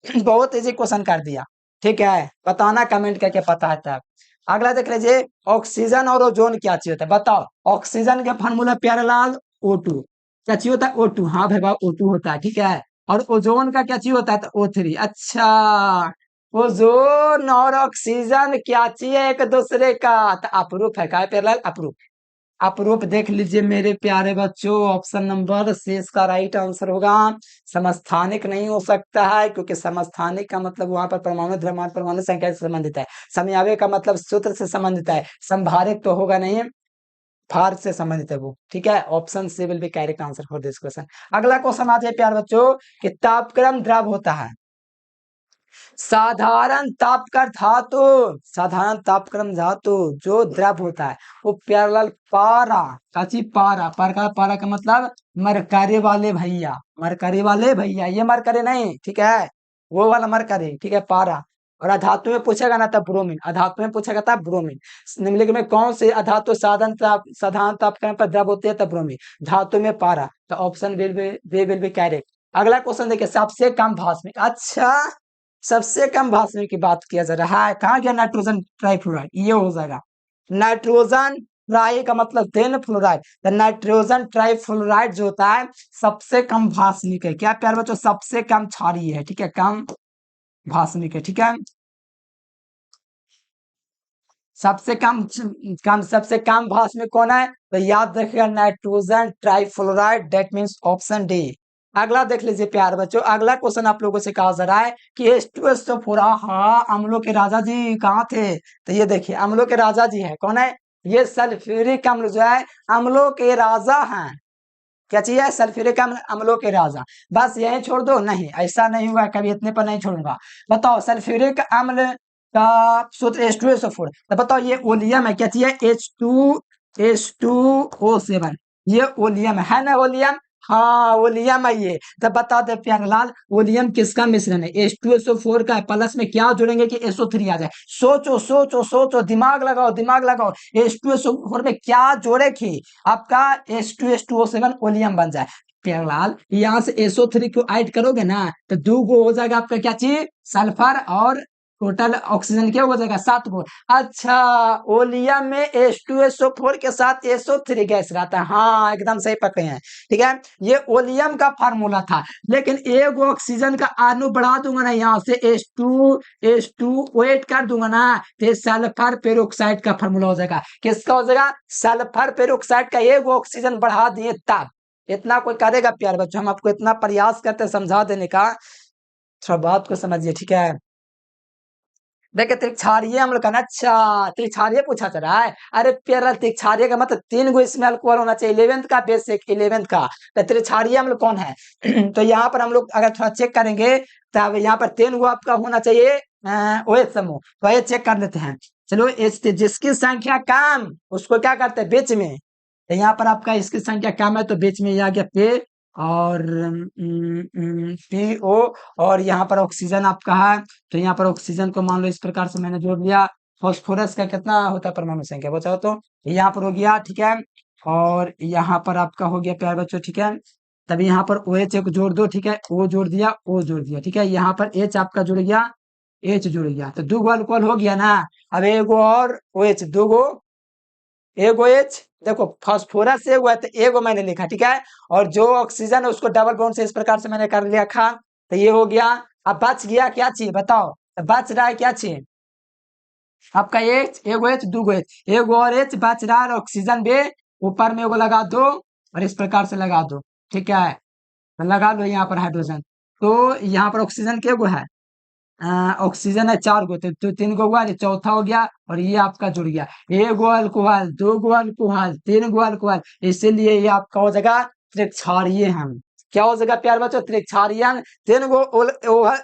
बहुत इजी क्वेश्चन कर दिया। ठीक है, बताना कमेंट करके पता है तब। अगला देख लीजिए, ऑक्सीजन और ओजोन क्या चीज होता है? बताओ। ऑक्सीजन के फार्मूला प्यारेलाल O2। क्या चीज होता है? O2। हाँ भाई, O2 होता है। ठीक है, और ओजोन का क्या चीज होता है? तो O3। अच्छा, ओजोन और ऑक्सीजन क्या चाहिए एक दूसरे का? तो अपरूप है। क्या प्यारेलाल? अपरूप। अपरूप देख लीजिए मेरे प्यारे बच्चों, ऑप्शन नंबर सी इसका राइट आंसर होगा। समस्थानिक नहीं हो सकता है, क्योंकि समस्थानिक का मतलब वहां पर परमाणु द्रव्यमान परमाणु संख्या से संबंधित है। समयावे का मतलब सूत्र से संबंधित है। संभारित तो होगा नहीं, भार से संबंधित है वो। ठीक है, option C will be correct answer for this question. अगला क्वेश्चन आ जाए प्यारे बच्चों, कि तापक्रम द्रव होता है। साधारण तापक्रम धातु, साधारण तापक्रम धातु जो द्रव होता है वो पैरेलल पारा, काची पारा, पारा का मतलब मरकरी वाले भैया, मरकरी वाले भैया, ये मरकरी नहीं, ठीक है, वो वाला मरकरी, ठीक है, पारा। और अधातु में पूछेगा ना तब ब्रोमीन, अधातु में पूछेगा तब ब्रोमीन। निम्नलिखित में कौन से अधातु साधारण तापक्रम पर द्रव होते हैं तब ब्रोमीन, धातु में पारा, तो ऑप्शन विल बी करेक्ट। अगला क्वेश्चन देखिए, सबसे कम भास्मिक, अच्छा सबसे कम भास्मिक की बात किया जा रहा है, कहा गया नाइट्रोजन ट्राइफ्लोराइड, ये हो जाएगा नाइट्रोजन ट्राई का मतलब तीन फ्लोराइड, तो नाइट्रोजन ट्राइफ्लोराइड जो होता है सबसे कम भास्मिक है, क्या प्यार बच्चों, सबसे कम क्षारीय है, ठीक है, कम भास्मिक है, ठीक है, सबसे कम भास्मिक कौन है, तो याद रखिएगा nitrogen trifluoride, that means option D. अगला देख लीजिए प्यार बच्चों, अगला क्वेश्चन आप लोगों से कहा जा रहा है कि H2SO4, हाँ अम्लों के राजा जी कहाँ थे, तो ये देखिए अम्लों के राजा जी है, कौन है, ये सल्फ्यूरिक अम्ल जो है अम्लों के राजा हैं, क्या चाहिए, सल्फ्यूरिक अम्ल अम्लों के राजा। बस यही छोड़ दो, नहीं ऐसा नहीं हुआ, कभी इतने पर नहीं छोड़ूंगा। बताओ सल्फ्यूरिक अम्ल का सूत्र H2SO4, तो बताओ ये ओलियम है, क्या चाहिए, H2O7, ये ओलियम है ना, ओलियम, हाँ ओलियम है ये। तब बता दे प्यारेलाल, ओलियम किसका मिश्रण है, H2SO4 का है, प्लस में क्या जोड़ेंगे कि SO3 आ जाए, सोचो सोचो सोचो, दिमाग लगाओ दिमाग लगाओ, H2SO4 में क्या जोड़े कि आपका H2H2O7 ओलियम बन जाए। प्यारेलाल यहाँ से SO3 को ऐड करोगे ना तो 2 गो हो जाएगा आपका, क्या चीज, सल्फर, और टोटल ऑक्सीजन क्या हो जाएगा, 7 गो। अच्छा, ओलियम में H2SO4 के साथ SO3 गैस रहता है, हाँ एकदम सही पकड़े हैं, ठीक है, ये ओलियम का फार्मूला था, लेकिन एक ऑक्सीजन का अणु बढ़ा दूंगा ना यहाँ से H2 वेट कर दूंगा ना, तो सल्फर पेरोक्साइड का फार्मूला हो जाएगा, किसका हो जाएगा, सल्फर पेरोक्साइड का, एक ऑक्सीजन बढ़ा दिए तब। इतना कोई करेगा प्यार बच्चों, हम आपको इतना प्रयास करते समझा देने का, थोड़ा बात को समझिए, ठीक है। देखिए त्रिक्षारीय अम्ल का, अच्छा त्रिक्षारीय पूछा जा रहा है, अरे प्यारा त्रिक्षारीय का मतलब 3 गो इसमें अल्कोहल होना चाहिए, 11th का बेसिक 11th का, तो त्रिक्षारीय अम्ल कौन है तो यहाँ पर हम लोग अगर थोड़ा चेक करेंगे तब यहाँ पर 3 गो आपका होना चाहिए OH समूह, तो ये चेक कर लेते हैं। चलो जिसकी संख्या कम उसको क्या करते हैं बीच में, तो यहाँ पर आपका इसकी संख्या कम है तो बीच में आ गया पे, और PO, और यहाँ पर ऑक्सीजन आपका है, तो यहाँ पर ऑक्सीजन को मान लो इस प्रकार से मैंने जोड़ लिया। फास्फोरस का कितना होता है परमाणु संख्या बचाओ, तो यहाँ पर हो गया, ठीक है, और यहाँ पर आपका हो गया प्यार बच्चों, ठीक है, तभी यहाँ पर OH को जोड़ दो, ठीक है, O जोड़ दिया, O जोड़ दिया, ठीक है, यहाँ पर H आपका जुड़ गया, H जुड़ गया, तो 2 गो अल्कोहल हो गया ना, अब एगो और OH, 2 गो, एगो H, देखो फास्फोरस से हुआ तो एगो मैंने लिखा, ठीक है, और जो ऑक्सीजन है उसको डबल बॉन्ड से इस प्रकार से मैंने कर लिया खा, तो ये हो गया। अब बच गया क्या चीज बताओ, तो बच रहा है क्या चीज आपका H, एगो H, 2 गो H, एगो और H बच रहा है, ऑक्सीजन भी ऊपर में एगो लगा दो और इस प्रकार से लगा दो, ठीक है, तो लगा लो यहाँ पर हाइड्रोजन, तो यहाँ पर ऑक्सीजन के गो है, ऑक्सीजन है 4 गो, तो 3 गो हुआ, ये चौथा हो गया, और ये आपका जुड़ गया, एगो अल्कोहल, 2 गो अल्कोहल, 3 गो अल्कोहल, इसीलिए ये आपका हो जाएगा त्रिक्षारीय हम, क्या हो जाएगा प्यार बच्चों, त्रिक्षारीय, 3 गो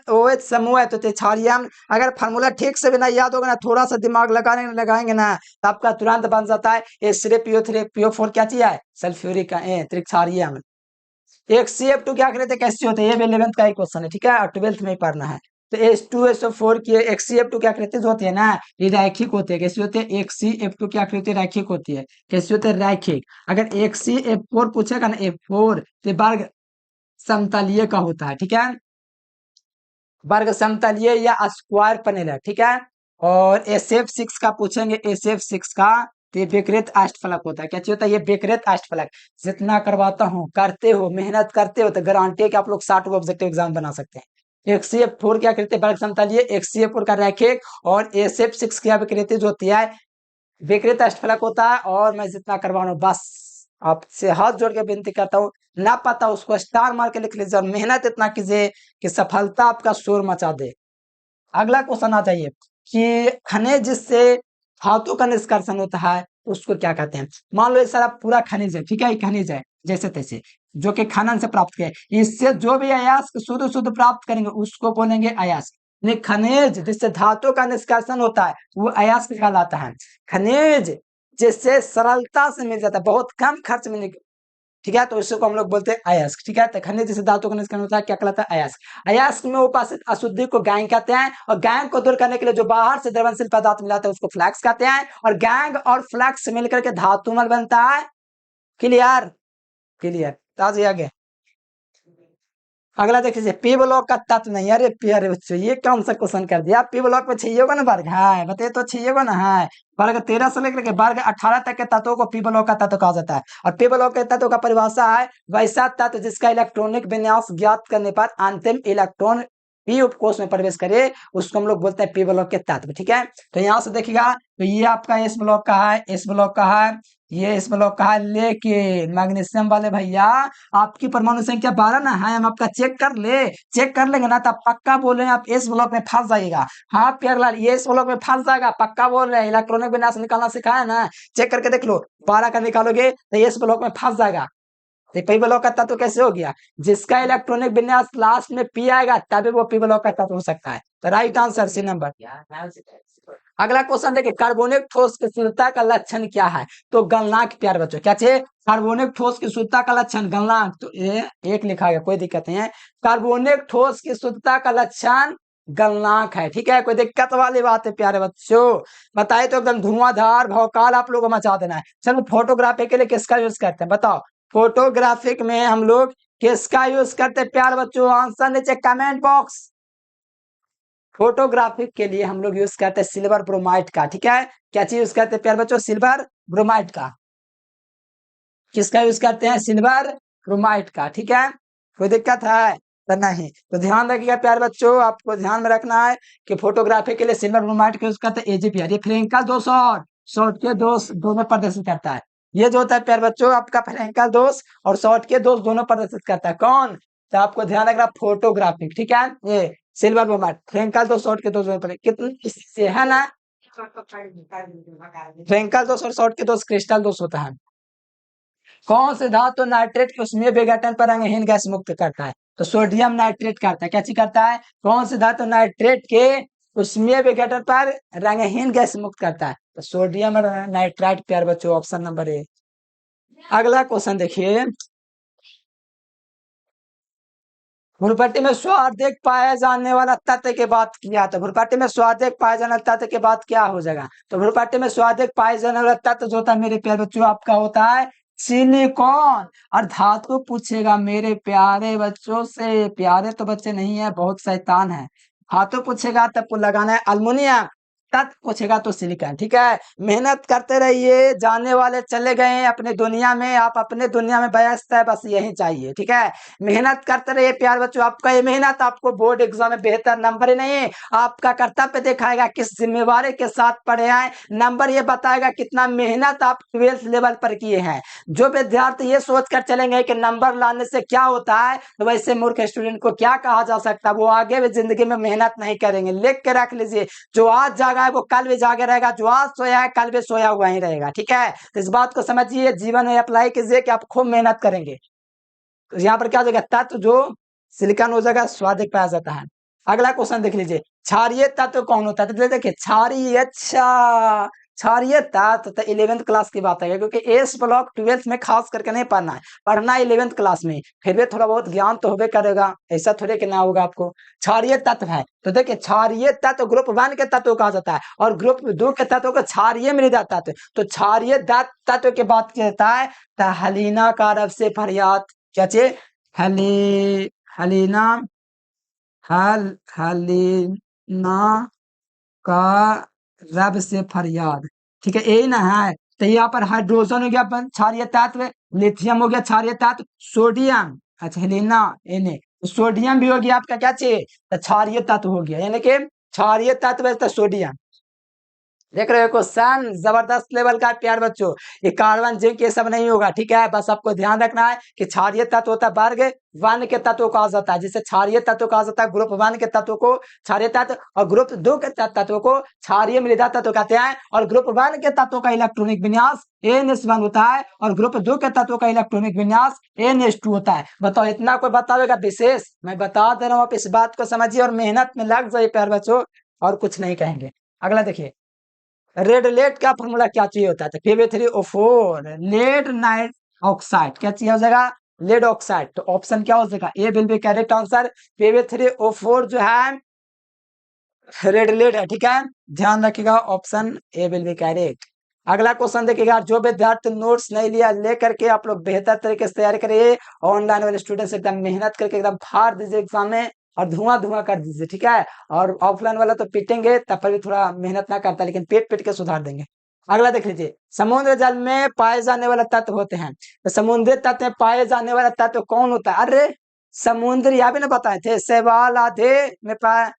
OH समूह है तो त्रिक्षारीय। अगर फार्मूला ठीक से भी नहीं याद होगा ना, थोड़ा सा दिमाग लगाएंगे ना, तो आपका तुरंत बन जाता है H3PO3 PO4, क्या चाहिए, सल्फ्यूरिक त्रिक्षारीय। एक CF2 क्या कहते हैं, कैसे होते हैं, ये भी 11th का ही क्वेश्चन है, ठीक है, और 12th में ही पढ़ना है। तो H2SO4 की एक CF2 क्या कहते हैं, होती है ना, ये रैखिक होते हैं, कैसे होते हैं, एक CF2 क्या कहते हैं, रैखिक होती है, कैसे होते हैं, रैखिक। अगर एक CF4 पूछेगा ना, F4 तो वर्ग समतलीय का होता है, ठीक है, वर्ग समतलीय या स्क्वायर पैनल, ठीक है, और SF6 का पूछेंगे, SF6 का तो ये विकृत अष्टफलक होता है, क्या चीज होता है, ये विकृत अष्टफलक। जितना करवाता हूँ, करते हो, मेहनत करते हो, तो गारंटी है कि आप लोग 60 को ऑब्जेक्टिव एग्जाम बना सकते हैं। एक CF4 क्या करते हैं, वर्ग समतलीय, एक CF4 का रैखिक, और SF6 की विकृति जो होती है विकृत अष्टफलक होता है। और मैं जितना करवा रहा हूँ, बस आपसे हाथ जोड़ के विनती करता हूँ, ना पता उसको स्टार मार के लिख लीजिए, और मेहनत इतना कीजिए कि सफलता आपका शोर मचा दे। अगला क्वेश्चन आ जाइए कि खनिज जिससे धातु का निष्कर्षण होता है उसको क्या कहते हैं। मान लो ये सारा पूरा खनिज है, ठीक है, खनिज है जैसे तैसे, जो कि खनन से प्राप्त किया, इससे जो भी अयास शुद्ध शुद्ध प्राप्त करेंगे उसको बोलेंगे अयास। नहीं, खनिज जिससे धातु का निष्कासन होता है वो अयस्क कहलाता है। खनिज जिससे सरलता से मिल जाता है, बहुत कम खर्च में ठीक है, तो इसको हम लोग बोलते हैं अयस्क। ठीक है, तो खनिज जैसे धातु का निष्कासन होता है, क्या कहलाता है? अयस्क। अयस्क में उपासित अशुद्धि को गैंग कहते हैं, और गैंग को दूर करने के लिए जो बाहर से द्रवनशील पदार्थ मिलाते हैं उसको फ्लैक्स कहते हैं, और गैंग और फ्लैक्स मिलकर के धातुमल बनता है। क्लियर? क्लियर, तो आज आगे अगला देख लीजिए, पी ब्लॉक का तत्व नहीं। अरे प्यारे बच्चों, ये कौन सा क्वेश्चन कर दिया? पी ब्लॉक में चाहिए होगा ना वर्ग, है बताइए तो चाहिए होगा ना? है वर्ग 13 से लेकर के वर्ग 18 तक के तत्वों को पी ब्लॉक का तत्व कहा जाता है। और पी ब्लॉक के तत्व का परिभाषा है वैसा तत्व जिसका इलेक्ट्रॉनिक विन्यास ज्ञात करने पर अंतिम इलेक्ट्रॉन पी उपकोष में प्रवेश करे, उसको हम लोग बोलते हैं पी ब्लॉक के तत्व। ठीक है, तो यहाँ से देखिएगा, तो ये आपका एस ब्लॉक का है, एस ब्लॉक का है, ये इस ब्लॉक का है। लेकिन मैग्नीशियम वाले भैया, आपकी परमाणु संख्या 12 ना है, हम आपका चेक कर लेंगे ना, तब पक्का बोल रहे हैं आप इस ब्लॉक में फंस जाइएगा। हाँ प्यारलाल, ये इस ब्लॉक में फंस जाएगा, पक्का बोल रहे हैं। इलेक्ट्रॉनिक विन्यास निकालना सिखाया ना, चेक करके देख लो, 12 का निकालोगे तो ये इस ब्लॉक में फंस जाएगा। तो पी ब्लॉक का तत्व कैसे हो गया? जिसका इलेक्ट्रॉनिक विन्यास लास्ट में पी आएगा तभी वो पी ब्लॉक का तत्व हो सकता है। तो राइट आंसर सी नंबर। अगला क्वेश्चन देखिए, कार्बोनिक ठोस की शुद्धता का लक्षण क्या है? तो गलनांक। प्यारे बच्चों, क्या चाहिए? कार्बोनिक ठोस की शुद्धता का लक्षण गलनांक। तो ये एक लिखा गया, कोई दिक्कत नहीं है। कार्बोनिक ठोस की शुद्धता का लक्षण गलनांक है। ठीक है, कोई दिक्कत वाली बात है प्यारे बच्चों? बताए तो एकदम धुआंधार भौकाल आप लोगों को मचा देना है। चलो, फोटोग्राफी के लिए किसका यूज करते हैं बताओ? फोटोग्राफिक में हम लोग किसका यूज करते हैं प्यारे बच्चों? आंसर नीचे कमेंट बॉक्स। फोटोग्राफिक के लिए हम लोग यूज करते हैं सिल्वर ब्रोमाइड का। ठीक है, क्या चीज यूज करते हैं प्यारे बच्चों? सिल्वर ब्रोमाइड का। किसका यूज करते हैं? सिल्वर ब्रोमाइड का। ठीक है, कोई दिक्कत है तो नहीं? तो ध्यान रखिएगा प्यारे बच्चों, आपको ध्यान में रखना है कि फोटोग्राफी के लिए सिल्वर ब्रोमाइड का यूज करते हैं एजीपीआर। ये फ्रेंकल दोष और शॉर्ट के दोष दोनों प्रदर्शित करता है। ये जो होता है प्यारे बच्चों आपका फ्रेंकल दोष और शॉर्ट के दोष दोनों प्रदर्शित करता है। कौन? तो आपको ध्यान रखना, फोटोग्राफिक। ठीक है, ये सिल्वर ब्रोमाइड, फ्रेंकल दोष, शॉर्ट के दोष कितने से है ना? फ्रेंकल दोष और शॉर्ट के दोष क्रिस्टल दोष होता है। कौन से धातु नाइट्रेट के ऊष्मीय विघटन पर रंगहीन गैस मुक्त करता है? तो सोडियम नाइट्रेट करता है। क्या चीज करता है? कौन से धातु नाइट्रेट के ऊष्मीय विघटन पर रंगहीन गैस मुक्त करता है? तो सोडियम नाइट्राइट प्यारे बच्चों, ऑप्शन नंबर ए। अगला क्वेश्चन देखिए, भूपट्टी में स्वार्थिक पाए जाने वाला तत्व के बाद किया, तो भूपट्टी में स्वार्थिक पाए जाने वाला तत्व के बाद क्या हो जाएगा? तो भूपट्टी में स्वार्थिक पाए जाने वाला तत्व जो होता है मेरे प्यारे बच्चों आपका होता है सिलिकॉन। और धातु पूछेगा मेरे प्यारे बच्चों से, प्यारे तो बच्चे नहीं है, बहुत शैतान है। धातु पूछेगा तब को लगाना है अल्मुनियम, तत्व पूछेगा तो सिलिकॉन। ठीक है, मेहनत करते रहिए, जाने वाले चले गए हैं अपने दुनिया में, आप अपने दुनिया में व्यस्त है, बस यही चाहिए। ठीक है, मेहनत करते रहिए प्यार बच्चों, आपका ये मेहनत आपको बोर्ड एग्जाम में बेहतर नंबर ही नहीं, आपका कर्तव्य दिखाएगा, किस जिम्मेवारी के साथ पढ़े आए, नंबर ये बताएगा कितना मेहनत आप 12th लेवल पर किए हैं। जो विद्यार्थी ये सोचकर चलेंगे कि नंबर लाने से क्या होता है, तो वैसे मूर्ख स्टूडेंट को क्या कहा जा सकता है? वो आगे भी जिंदगी में मेहनत नहीं करेंगे। लिख के रख लीजिए, जो आज जागा है वो कल भी जागे रहेगा, जो आज सोया है कल भी सोया हुआ ही रहेगा। ठीक है, तो इस बात को समझिए, जीवन में अप्लाई कीजिए कि आप खूब मेहनत करेंगे। तो यहाँ पर क्या हो जाएगा? तत्व जो सिलिकॉन हो जाएगा, स्वादिक पाया जाता है। अगला क्वेश्चन देख लीजिए, क्षारीय तत्व कौन होता है? तो देखिए क्षारीय, अच्छा क्षारीय तत्व तो 11th क्लास की बात है, क्योंकि एस ब्लॉक 12th में खास करके नहीं पढ़ना है, पढ़ना 11th क्लास में, फिर भी थोड़ा बहुत ज्ञान तो होबे करेगा, ऐसा थोड़े कि ना होगा आपको। क्षारीय तत्व है, तो देखिए क्षारीय तत्व ग्रुप 1 के तत्व कहा जाता है, और ग्रुप 2 के तत्व को क्षारीय मृदा तत्व। तो क्षारीय तत्व की बात कहता है तो हलीना कारब से फरियाद, क्या चाहिए? हलीना, हलीना का रब से फरियाद। ठीक है, यही ना है? तो यहाँ पर हाइड्रोजन हो गया अपन क्षारीय तत्व, लिथियम हो गया क्षारीय तत्व, सोडियम, अच्छा हेलिना एने, तो सोडियम भी हो गया आपका, क्या चाहिए? तो क्षारीय तत्व हो गया, यानी कि क्षारीय तत्व है तो सोडियम। देख रहे हो क्वेश्चन, जबरदस्त लेवल का प्यार बच्चों। ये कार्बन जिंक ये सब नहीं होगा, ठीक है। बस आपको ध्यान रखना है कि क्षारीय तत्व होता है वर्ग वन के तत्व कहा जाता है, जिसे क्षारीय तत्व कहा जाता है। ग्रुप वन के तत्व को क्षारीय तत्व और ग्रुप दो के तत्व को क्षारीय मृदा तत्व कहते हैं। और ग्रुप वन के तत्वों का इलेक्ट्रॉनिक विन्यास NH1 होता है और ग्रुप दो के तत्वों का इलेक्ट्रॉनिक विन्यास NH2 होता है। बताओ, इतना कोई बतावेगा विशेष? मैं बता दे रहा हूँ, आप इस बात को समझिए और मेहनत में लग जाइए प्यार बच्चों, और कुछ नहीं कहेंगे। अगला देखिए, रेड लेड का फॉर्मूला क्या चाहिए होता है? तो Pb3O4 लेड नाइट ऑक्साइड क्या चाहिए हो जाएगा? Lead oxide. तो ऑप्शन क्या हो जाएगा? A will be correct answer. Pb3O4 जो है रेड लेड है, ठीक है। ध्यान रखिएगा, option A will be correct. अगला क्वेश्चन देखिएगा, जो विद्यार्थी नोट्स नहीं लिया लेकर के आप लोग बेहतर तरीके से तैयारी करिए। ऑनलाइन वाले स्टूडेंट्स एकदम मेहनत करके एकदम फाड़ दीजिए एग्जाम में और धुआं धुआं कर दीजिए, ठीक है। और ऑफलाइन वाला तो पीटेंगे, तब पर भी थोड़ा मेहनत ना करता, लेकिन पेट पेट के सुधार देंगे। अगला देख लीजिए, समुद्र जल में पाए जाने वाले तत्व होते हैं। तो समुद्री तत्व में पाए जाने वाला तत्व कौन होता है? अरे समुद्र, यहाँ भी ना बताए थे, शैवाल आधे में पाए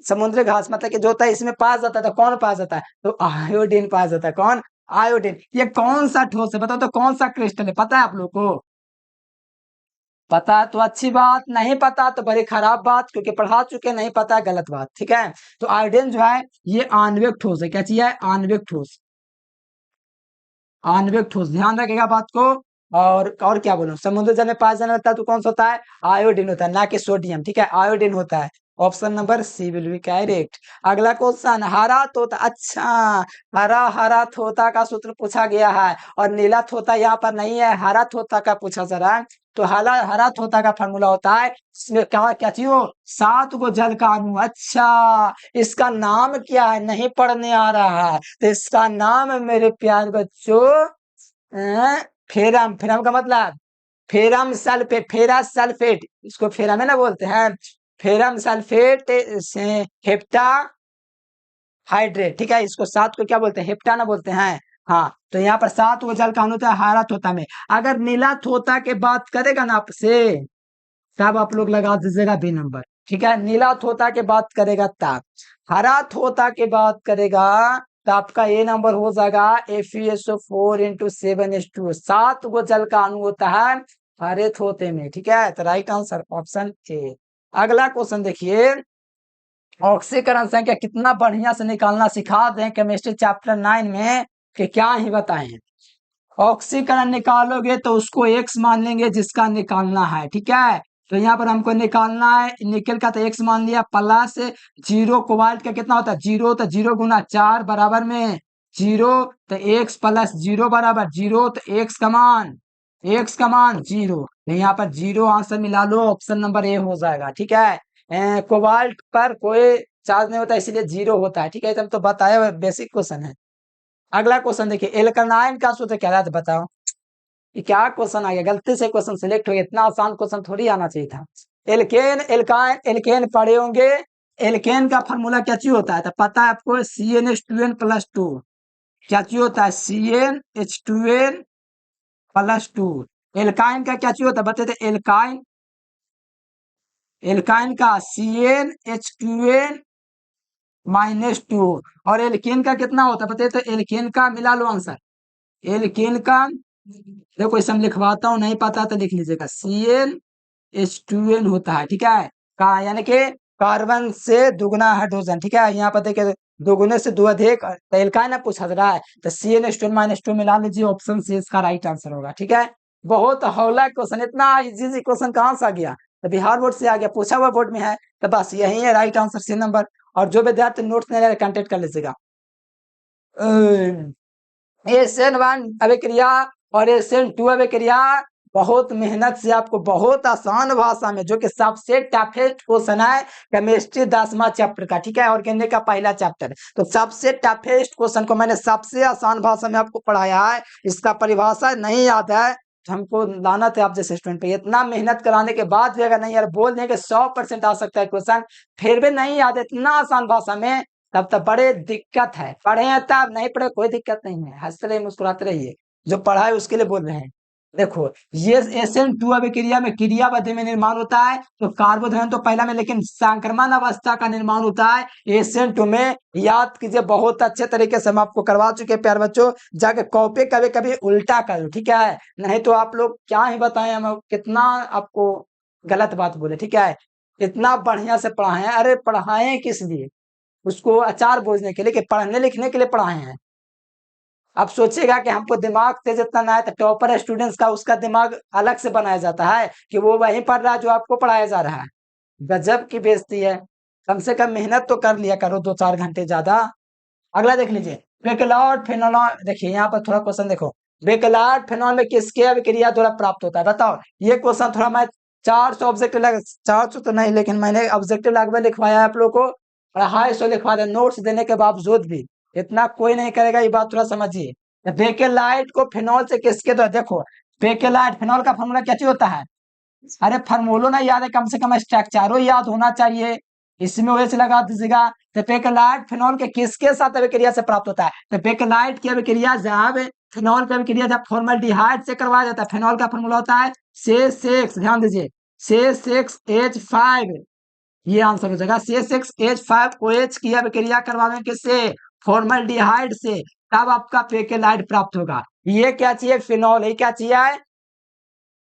समुद्री घास मतलब कि जो होता है इसमें पाया जाता है। तो कौन पाया जाता है? तो आयोडीन पाया जाता है। कौन? आयोडीन। ये कौन सा ठोस है बताओ? तो कौन सा क्रिस्टल है, पता है आप लोग को? पता है तो अच्छी बात, नहीं पता तो बड़ी खराब बात, क्योंकि पढ़ा चुके, नहीं पता है गलत बात, ठीक है। तो आयोडीन जो है ये आणविक ठोस है। क्या चीज है? आणविक ठोस। आणविक ठोस, ध्यान रखिएगा बात को। और क्या बोलूं, समुद्र जल में पाया जाने वाला तत्व कौन सा होता है? आयोडीन होता है, ना कि सोडियम, ठीक है। आयोडीन होता है। Option number C will be correct. अगला क्वेश्चन, हरा तोता। अच्छा, हरा हरा तोता का सूत्र पूछा गया है और नीला तोता यहाँ पर नहीं है, हरा तोता का पूछा जा रहा है। तो हरा हरा तोता का फॉर्मूला होता है, इसमें क्या क्या चाहिए? 7 गो जल का अणु। अच्छा, इसका नाम क्या है? नहीं पढ़ने आ रहा है तो इसका नाम है मेरे प्यारे बच्चों फेरम। फेरम का मतलब फेरम सल्फेट, फेरा सल्फेट, इसको फेरम है ना बोलते हैं। फेरम सल्फेट से हेप्टा हाइड्रेट, ठीक है। इसको 7 को क्या बोलते हैं? हेप्टा ना बोलते हैं। हाँ, तो यहाँ पर 7 गो जल का अणु होता है हरा तोता में। अगर नीला तोता के बात करेगा ना आपसे, तब आप लोग लगा दीजिएगा बी नंबर, ठीक है। नीला तोता के बात करेगा तब। हरा तोता के बात करेगा तो आपका ए नंबर हो जाएगा FeSO4 इंटू 7H2। 7 गो जल का अणु होता है हरे तोते में, ठीक है। तो राइट आंसर ऑप्शन ए। अगला क्वेश्चन देखिए, ऑक्सीकरण संख्या कितना बढ़िया से निकालना सिखा दें केमिस्ट्री चैप्टर 9 में कि क्या ही बताएं। ऑक्सीकरण निकालोगे तो उसको एक्स मान लेंगे जिसका निकालना है, ठीक है। तो यहाँ पर हमको निकालना है निकल का, तो एक्स मान लिया, प्लस जीरो कोबाल्ट का कितना होता है? जीरो, तो जीरो गुना 4 बराबर में जीरो, तो एक्स प्लस जीरो बराबर जीरो, तो एक्स का मान जीरो। तो यहाँ पर जीरो आंसर मिला लो, ऑप्शन नंबर ए हो जाएगा, ठीक है। कोबाल्ट पर कोई चार्ज नहीं होता, इसीलिए जीरो होता है, ठीक है। तो बताया हुआ बेसिक क्वेश्चन है। अगला क्वेश्चन देखिए, एल्कानाइन का सूत्र क्या था बताओ? ये क्या क्वेश्चन आ गया? गलती से क्वेश्चन सिलेक्ट हो गया, इतना आसान क्वेश्चन थोड़ी आना चाहिए था। एल्केन एल्काइन एल्केन पढ़े होंगे। एल्केन का फॉर्मूला क्या चीज होता है? तो पता है आपको, CnH2n+2। क्या चीज होता है? CnH2n+2। एल्काइन का क्या चीज होता है बताते थे? एल्काइन एल्काइन का CnH2n-2। और एल्केन का कितना होता है बताते? तो एल्केन का मिला लो आंसर। एल्केन का देखो, इसे हम लिखवाता हूँ, नहीं पता तो लिख लीजिएगा। CnH2n होता है, ठीक है। का यानी कि कार्बन से दुगना हाइड्रोजन, ठीक है। यहाँ पर देखिए, दोगुने से दो अधिक, तो एल्काइन ना पूछा रहा है, तो CnH2n-2 मिला लीजिए, ऑप्शन सी इसका राइट आंसर होगा, ठीक है। बहुत हौला क्वेश्चन, इतना इजी क्वेश्चन कहाँ से आ गया? तो बिहार बोर्ड से आ गया, पूछा हुआ बोर्ड में है। तो बस यही है राइट आंसर, सी नंबर। और जो विद्यार्थी नोट्स नहीं ले रहे, कांटेक्ट कर लीजिएगा। SN1 अभिक्रिया और SN2 अभिक्रिया बहुत मेहनत से आपको बहुत आसान भाषा में, जो कि सबसे टफेस्ट क्वेश्चन है केमिस्ट्री 10वां चैप्टर का, ठीक है। ऑर्गेनिक का पहला चैप्टर, तो सबसे टफेस्ट क्वेश्चन को मैंने सबसे आसान भाषा में आपको पढ़ाया है। इसका परिभाषा नहीं याद है, हमको लाना था आप जैसे स्टूडेंट पे। इतना मेहनत कराने के बाद भी अगर नहीं यार बोल दें कि 100% आ सकता है क्वेश्चन, फिर भी नहीं याद इतना आसान भाषा में, तब तो बड़े दिक्कत है। पढ़े हैं तब, नहीं पढ़े कोई दिक्कत नहीं है, हंसते रहिए मुस्कुराते रहिए, जो पढ़ा है उसके लिए बोल रहे हैं। देखो ये SN2 अभिक्रिया में क्रिया अवधि में निर्माण होता है, तो कार्बोधन तो पहला में, लेकिन संक्रमण अवस्था का निर्माण होता है SN2 में। याद कीजिए, बहुत अच्छे तरीके से हम आपको करवा चुके हैं प्यारे बच्चों, जाके कॉपी कभी कभी उल्टा करो, ठीक है, नहीं तो आप लोग क्या ही बताएं, हम कितना आपको गलत बात बोले, ठीक है। इतना बढ़िया से पढ़ाए हैं, अरे पढ़ाए किस लिए, उसको अचार बोझने के लिए कि पढ़ने लिखने के लिए पढ़ाए हैं। अब सोचेगा कि हमको दिमाग तेज इतना ना है, तो टॉपर स्टूडेंट्स का उसका दिमाग अलग से बनाया जाता है कि वो वही पढ़ रहा है जो आपको पढ़ाया जा रहा है। गजब की बेइज्जती है, कम से कम मेहनत तो कर लिया करो 2-4 घंटे ज्यादा। अगला देख लीजिए, बेकलॉट फेनोलॉन, देखिए यहाँ पर थोड़ा क्वेश्चन देखो, बेकलॉट फेनॉल में किसके अभिक्रिया द्वारा प्राप्त होता है, बताओ। ये क्वेश्चन थोड़ा मैं 400 ऑब्जेक्टिव लग 400 तो नहीं, लेकिन मैंने ऑब्जेक्टिव लगभग लिखवाया है आप लोग को, 250 लिखवा दिया नोट्स देने के बावजूद भी। इतना कोई नहीं करेगा, ये बात थोड़ा समझिए। बेकेलाइट को फिनॉल से किसके द्वारा, देखो बेकेलाइट फिनॉल का फॉर्मूला क्या चीज होता है, अरे फॉर्मूलो ना याद है, कम से कम स्ट्रक्चरो याद होना चाहिए। इसमें OH लगा दीजिएगा। तो बेकेलाइट फिनॉल के किसके साथ अभिक्रिया से प्राप्त होता है, तो बेकेलाइट की अभिक्रिया जब फिनॉल की अभिक्रिया जब फॉर्मल्डिहाइड से करवाया जाता है, फिनॉल का फॉर्मूला होता है C6, ध्यान दीजिए C6H5, ये आंसर हो जाएगा। C6H5OH की अभिक्रिया करवाने किससे, फॉर्मल्डिहाइड से, तब आपका बेकेलाइट प्राप्त होगा। ये क्या चाहिए, फिनॉल, ये क्या चाहिए,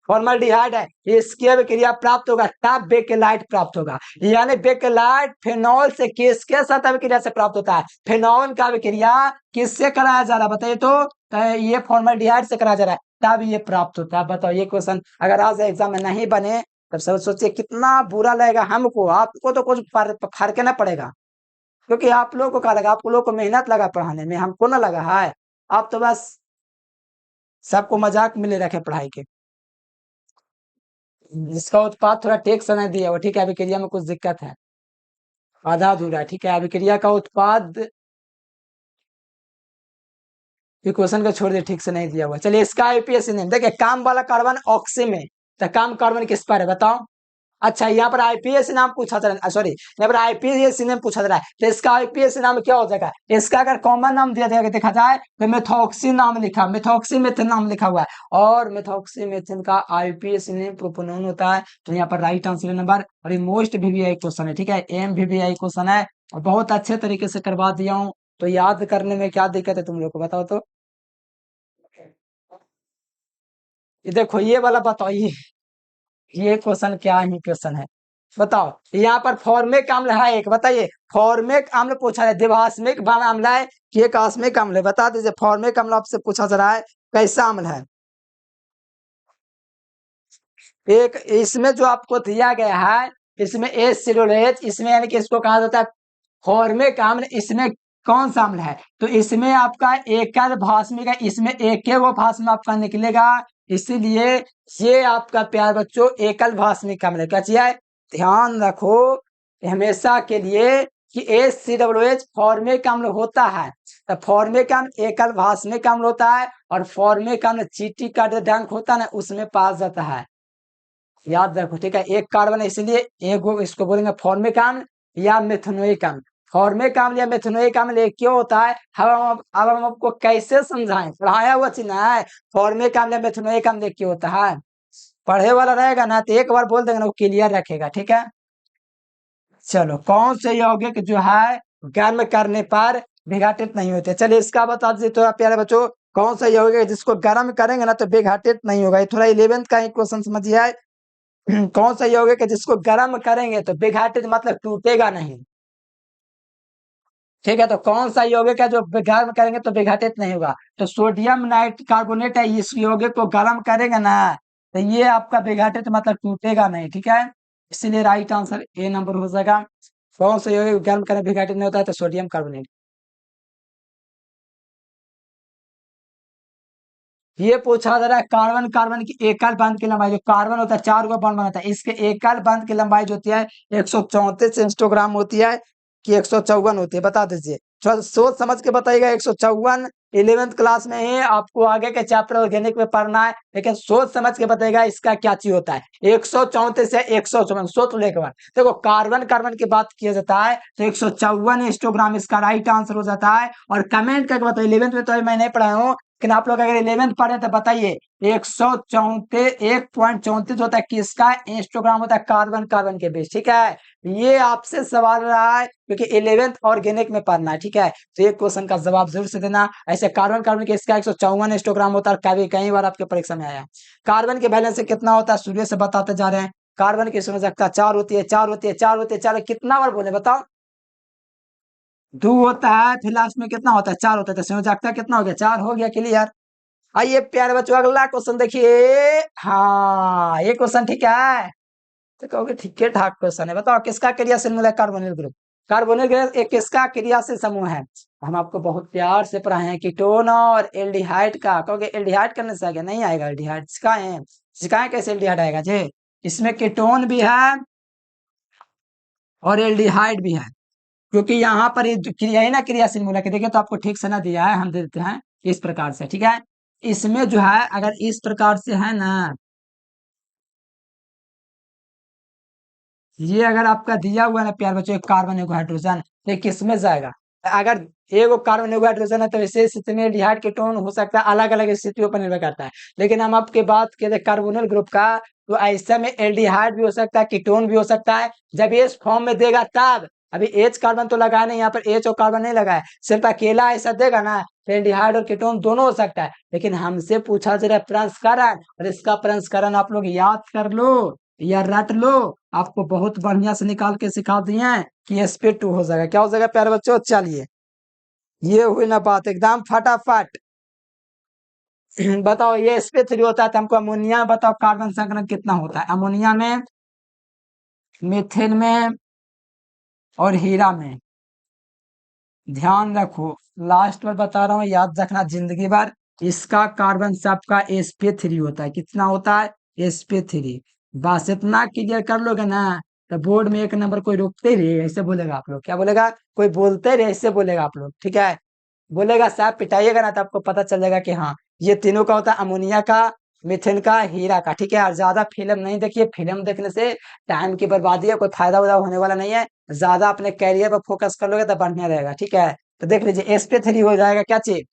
फॉर्मल्डिहाइड है, इसकी अभिक्रिया प्राप्त होगा तब बेकेलाइट प्राप्त होगा। यानी बेकेलाइट फिनॉल से किसके साथ अभिक्रिया से प्राप्त होता है, फिनॉल का अभिक्रिया किससे कराया जा रहा है बताइए तो ये फॉर्मल्डिहाइड से कराया जा रहा है, तब ये प्राप्त होता है। बताओ ये क्वेश्चन अगर आज एग्जाम में नहीं बने तब सब सोचिए कितना बुरा लगेगा हमको, आपको तो कुछ फर्क ना पड़ेगा, क्योंकि आप लोगों को क्या लगा, आप लोगों को मेहनत लगा पढ़ाने में, हमको ना लगा है। आप तो बस सबको मजाक में ले रखे पढ़ाई के। जिसका उत्पाद थोड़ा टेक्स्ट नहीं दिया हुआ, ठीक है, अभिक्रिया में कुछ दिक्कत है, आधा अधूरा, ठीक है, अभिक्रिया का उत्पाद क्वेश्चन को छोड़ दे, ठीक से नहीं दिया हुआ। चलिए इसका आईपीएस नेम देखिए, काम वाला कार्बन ऑक्सी में, तो काम कार्बन किस पर है बताओ। अच्छा यहाँ पर आईपीएस नाम पूछा जा रहा है, सॉरी यहाँ पर आईपीएस नाम पूछा जा रहा है, तो इसका आईपीएस नाम क्या हो जाएगा, इसका अगर कॉमन नाम दिया जाएगा देखा जाए तो मेथॉक्सी नाम लिखा, मेथॉक्सी मेथिन नाम लिखा हुआ है, और मेथॉक्सी मेथिन का आईपीएस नेम प्रोपोनोन होता है। तो यहाँ पर राइट आंसर नंबर, और ये मोस्ट VVI क्वेश्चन है, ठीक है, MVVI क्वेश्चन है, और बहुत अच्छे तरीके से करवा दिया हूँ। तो याद करने में क्या दिक्कत है तुम लोग को, बताओ तो। ये देखो ये वाला बताओ, ये क्वेश्चन क्या ही क्वेश्चन है, बताओ। यहाँ पर फॉर्मिक अम्ल है एक, बताइए फॉर्मिक अम्ल पूछा है, द्विभाषमिक अम्ल है कि एक आस्मिक अम्ल है, बता दीजिए। फॉर्मिक अम्ल आपसे पूछा जा रहा है कैसा अम्ल है, एक इसमें जो आपको दिया गया है, इसमें एसिडोलेज, इसमें यानी कि इसको कहा जाता है फॉर्मिक अम्ल, इसमें कौन सा अम्ल है, तो इसमें आपका एकल भास्मिक है, इसमें एक वो भास्म आपका निकलेगा, इसीलिए ये आपका प्यार बच्चों एकल भास्मिक अम्ल है। क्या चाहिए, ध्यान रखो हमेशा के लिए कि HCOOH फॉर्मिक अम्ल होता है, तो फॉर्मिक अम्ल एकल भास्मिक अम्ल होता है, और फॉर्मिक अम्ल चींटी का जो डंक होता है ना उसमें पाया जाता है, याद रखो, ठीक है। एक कार्बन है इसलिए एक इसको बोलेंगे फॉर्मिक अम्ल या मेथनोइक अम्ल। फॉर्मिक अम्ल या मेथनोइक अम्ल एक क्यों होता है, अब हम आपको कैसे समझाएं, पढ़ाया हुआ चिन्ह है। फॉर्मिक अम्ल या मेथनोइक अम्ल क्यों होता है, पढ़े वाला रहेगा ना तो एक बार बोल देंगे ना वो क्लियर रखेगा, ठीक है। चलो कौन से यौगिक जो है गर्म करने पर विघटित नहीं होते, चलिए इसका बता दीजिए तो प्यारे बच्चों, कौन सा यौगिक है जिसको गर्म करेंगे ना तो विघटित नहीं होगा। ये थोड़ा 11th का ही क्वेश्चन समझिए कौन सा यौगिक है जिसको गर्म करेंगे तो विघटित मतलब टूटेगा नहीं, ठीक है। तो कौन सा यौगिक है जो गर्म करेंगे तो विघटित नहीं होगा, तो सोडियम नाइट कार्बोनेट है, इस यौगिक को गर्म करेंगे ना तो ये आपका विघटित मतलब टूटेगा नहीं, ठीक है। इसीलिए राइट आंसर A नंबर हो जाएगा। कौन सा यौगिक गर्म करें विघटित नहीं होता है, तो सोडियम कार्बोनेट। ये पूछा जा रहा है कार्बन कार्बन की एकल बंध की लंबाई, जो कार्बन होता है 4 को बॉन्ड बनाता है, इसके एकल बंध की लंबाई जो होती है 134 एंस्ट्रोग्राम होती है कि 154 होती है, बता दीजिए। थोड़ा सोच समझ के बताइएगा। 154 11th क्लास में ही आपको आगे के चैप्टर ऑर्गेनिक में पढ़ना है, लेकिन सोच समझ के बताइएगा इसका क्या चीज होता है। 134 से 154 सोच लेके बाद देखो, कार्बन कार्बन की बात किया जाता है तो 154 एंस्ट्रोग्राम इसका राइट आंसर हो जाता है। और कमेंट करके बताओ, 11th में तो मैं नहीं पढ़ाया हूँ, लेकिन आप लोग अगर 11th पढ़े तो बताइए 1.34 होता है किसका इंस्टोग्राम होता है कार्बन कार्बन के बीच। ठीक है, ये आपसे सवाल रहा है क्योंकि 11th ऑर्गेनिक में पढ़ना है। ठीक है, तो ये क्वेश्चन का जवाब जरूर से देना। ऐसे कार्बन कार्बन के इसका 154 इंस्टोग्राम होता है, कभी कई बार आपके परीक्षा में आया। कार्बन के वैलेंस कितना होता है शुरू से बताते जा रहे हैं। कार्बन की संयोजकता 4 होती है, 4 होती है, 4 होती है, 4 कितना बार बोले बताओ? 2 होता है, फिर लास्ट में कितना होता है? 4 होता है, तो संयोजकता कितना हो गया? 4 हो गया। क्लियर। आइए प्यारे बच्चों अगला क्वेश्चन देखिए। हाँ ये क्वेश्चन ठीक है, तो कहोगे ठीक है ठाक क्वेश्चन है। बताओ किसका क्रियाशील मूल है कार्बोनिल ग्रुप? कार्बोनिल ग्रुप एक किसका क्रियाशील समूह है? हम आपको बहुत प्यार से पढ़ाए हैं कीटोन और एल्डिहाइड का। कहोगे एल्डिहाइड करने से आगे नहीं आएगा, एल्डिहाइड सिखाए, सिखाए कैसे एल्डिहाइड आएगा जी। इसमें कीटोन भी है और एल्डिहाइड भी है, क्योंकि यहाँ पर ये क्रिया है ना क्रियाशील मूलक, देखिए तो आपको ठीक से ना दिया है, हम दे देते हैं इस प्रकार से। ठीक है, इसमें जो है अगर इस प्रकार से है ना, ये अगर आपका दिया हुआ है ना प्यार बच्चों एक कार्बन एक हाइड्रोजन, तो ये किस में जाएगा? अगर एगो कार्बन एगो हाइड्रोजन है तो विशेष स्थिति में एल्डिहाइड कीटोन हो सकता है, अलग अलग स्थितियों पर निर्भर करता है। लेकिन हम आपकी बात करें कार्बोनिल ग्रुप का, तो ऐसा में एल्डिहाइड भी हो सकता है, कीटोन भी हो सकता है, जब ये इस फॉर्म में देगा तब। अभी एच कार्बन तो लगाया नहीं, यहाँ पर एच और कार्बन नहीं लगाया, सिर्फ अकेला ऐसा देगा ना, तो एल्डिहाइड और कीटोन दोनों हो सकता है। लेकिन हमसे पूछा जरा प्रसंस्करण, और इसका प्रसंस्करण आप लोग याद कर लो या रट लो, आपको बहुत बढ़िया से निकाल के सिखा दिए हैं कि sp2 हो जाएगा। क्या हो जाएगा प्यारे बच्चों? चलिए ये हुई ना बात एकदम फटाफट। बताओ ये sp3 होता है तो हमको अमोनिया में बताओ कार्बन संकरण कितना होता है? अमोनिया में, मीथेन में और हीरा में। ध्यान रखो, लास्ट में बता रहा हूँ, याद रखना जिंदगी भर। इसका कार्बन सबका sp3 होता है। कितना होता है? sp3। बस इतना क्लियर कर लोगे ना, तो बोर्ड में 1 नंबर कोई रोकते रहे ऐसे बोलेगा आप लोग। क्या बोलेगा? कोई बोलते रहे ऐसे बोलेगा आप लोग। ठीक है, बोलेगा साहब पिटाइएगा ना, तो आपको पता चल जाएगा कि हाँ ये तीनों का होता है, अमोनिया का, मीथेन का, हीरा का। ठीक है, और ज्यादा फिल्म नहीं देखिए, फिल्म देखने से टाइम की बर्बादी है, कोई फायदा वायदा होने वाला नहीं है। ज्यादा अपने कैरियर पर फोकस कर लोगे तो बढ़िया रहेगा। ठीक है, तो देख लीजिए sp3 हो जाएगा क्या चीज?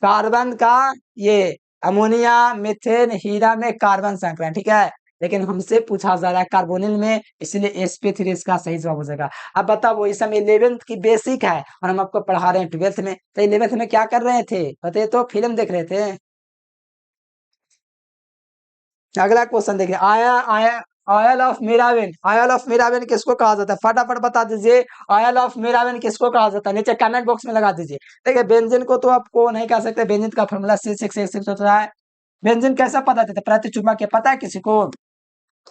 कार्बन का, ये अमोनिया मीथेन हीरा में कार्बन संकरण। ठीक है, लेकिन हमसे पूछा जा रहा है कार्बोनिल में, इसलिए sp3 इसका सही जवाब हो जाएगा। अब बताओ वो इस समय 11th की बेसिक है और हम आपको पढ़ा रहे हैं 12th में, तो 11th में क्या कर रहे थे बताइए? तो फिल्म देख रहे थे। अगला क्वेश्चन देखिए, आया आया ऑयल ऑफ मीराविन, ऑयल ऑफ मीराविन किसको कहा जाता है? फटाफट बता दीजिए, ऑयल ऑफ मीराविन किसको कहा जाता है? नीचे कमेंट बॉक्स में लगा दीजिए। देखिए बेंजीन को तो आपको नहीं कह सकते, बेंजीन का फॉर्मूला C6H6 होता है। बेंजीन कैसा पदार्थ है? प्रतिचुंबकीय, पता है किसी को?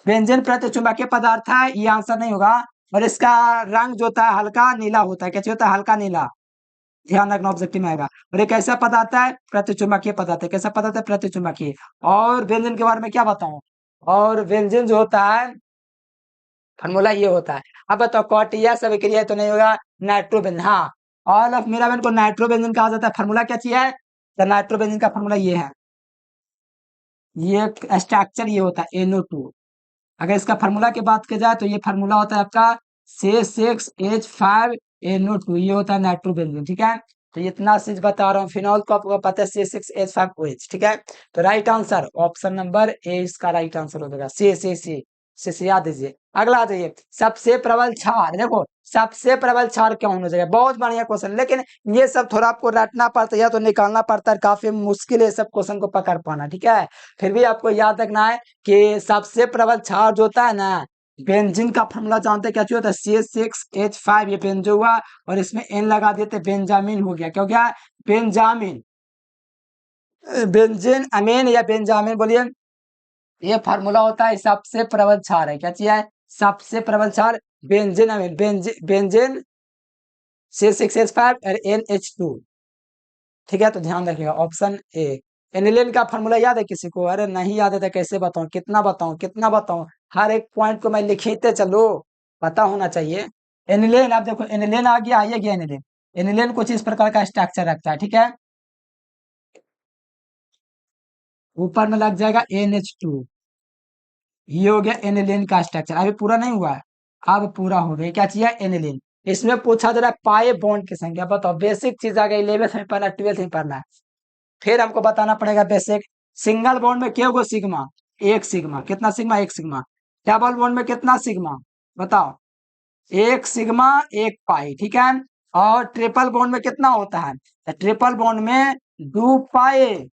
बेंजीन प्रतिचुंबकीय पदार्थ है, ये आंसर नहीं होगा। और इसका रंग जो होता है हल्का नीला होता है। कैसे होता है? हल्का नीला। ध्यान रखना, ऑब्जेक्टिव में आएगा। और ये कैसा पदार्थ है? प्रतिचुंबकीय पदार्थ है। कैसा पदार्थ है? प्रतिचुंबकीय। और व्यंजन के बारे में क्या बताऊं? और व्यंजन जो होता है फॉर्मूला ये होता है। अब बताओ कॉटियस अभिक्रिया तो नहीं होगा, नाइट्रोबेंजीन। हाँ, ऑल ऑफ मिराबेन को नाइट्रोबेंजीन कहा जाता है। फॉर्मूला क्या चाहिए है? तो नाइट्रोबेंजीन का फॉर्मूला ये है, ये स्ट्रक्चर ये होता है NO2। अगर इसका फार्मूला की बात की जाए तो ये फार्मूला होता है आपका C6H5NO2, ये होता है नाइट्रोबेंजीन। ठीक है, तो इतना चीज बता रहा हूँ। फिनॉल को आपको पता है C6H5OH। ठीक है, तो right answer option number A इसका राइट आंसर हो जाएगा। सी याद दीजिए। अगला आ जाइए, सबसे प्रबल क्षार। देखो सबसे प्रबल क्षार क्या होना चाहिए? बहुत बढ़िया क्वेश्चन, लेकिन ये सब थोड़ा आपको रटना पड़ता है या तो निकालना पड़ता है, काफी मुश्किल है सब क्वेश्चन को पकड़ पाना। ठीक है, फिर भी आपको याद रखना है कि सबसे प्रबल क्षार जो होता है ना, बेंजीन का फॉर्मूला जानते हैं क्या चाहिए होता है? C6H5, ये बेंजो हुआ और इसमें N लगा देते, बेंजामिन हो गया। क्या हो गया? बेंजामिन। बेंजीन अमीन या बेंजामिन बोलिए, ये फार्मूला होता है सबसे प्रबल क्षार है। क्या चाहिए? सबसे प्रबल क्षार बेंजीन अमीन, बेंजीन C6H5 और NH2। ठीक है, तो ध्यान रखिएगा ऑप्शन ए। एनिलीन का फॉर्मूला याद है किसी को? अरे नहीं याद है तो कैसे बताऊं? कितना बताऊं, कितना बताऊं? हर एक पॉइंट को मैं लिखते चलो, पता होना चाहिए। एनिलीन, आप देखो एनिलीन आ गया, आइए गया एनिलीन। एनिलीन कुछ इस प्रकार का स्ट्रक्चर रखता है। ठीक है, ऊपर में लग जाएगा NH2, ये हो गया एनिलीन का स्ट्रक्चर। अभी पूरा नहीं हुआ है, अब पूरा हो गया। क्या चाहिए? एनिलीन। इसमें पूछा जा रहा है पाए बॉन्ड की संख्या। बताओ बेसिक चीज आ गई, 11th में पढ़ना, 12th में पढ़ना है। फिर हमको बताना पड़ेगा बेसिक। सिंगल बॉन्ड में क्या गो सिग्मा, एक सिग्मा, कितना सिग्मा, एक सिग्मा। डबल बॉन्ड में कितना सिग्मा बताओ, एक सिग्मा एक पाई, ठीक है। और ट्रिपल बॉन्ड में कितना होता है, तो ट्रिपल बॉन्ड में 2 पाई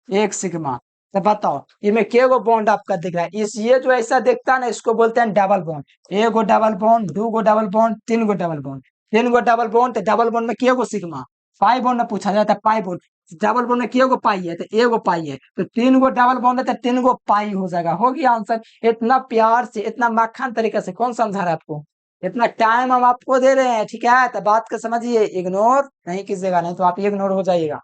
एक सिग्मा। तो बताओ इनमें के गो बॉन्ड आपका दिख रहा है, इस ये जो ऐसा दिखता है ना इसको बोलते हैं डबल बॉन्ड। एक गो डबल बॉन्ड, 2 गो डबल बॉन्ड, 3 गो डबल बॉन्ड। 3 गो डबल बॉन्ड, तो डबल बॉन्ड में के गो सिग्मा, पाई बॉन्ड में पूछा जाता है, पाई बॉन्ड। डबल बॉन्ड में के गो पाई है, तो एक गो पाई है, तो 3 गो डबल बॉन्ड है तो 3 गो पाई हो जाएगा, हो गया आंसर। इतना प्यार से, इतना मक्खन तरीके से कौन समझा रहा है आपको, इतना टाइम हम आपको दे रहे हैं, ठीक है। तो बात को समझिए, इग्नोर नहीं कीजिएगा, नहीं तो आप इग्नोर हो जाइएगा,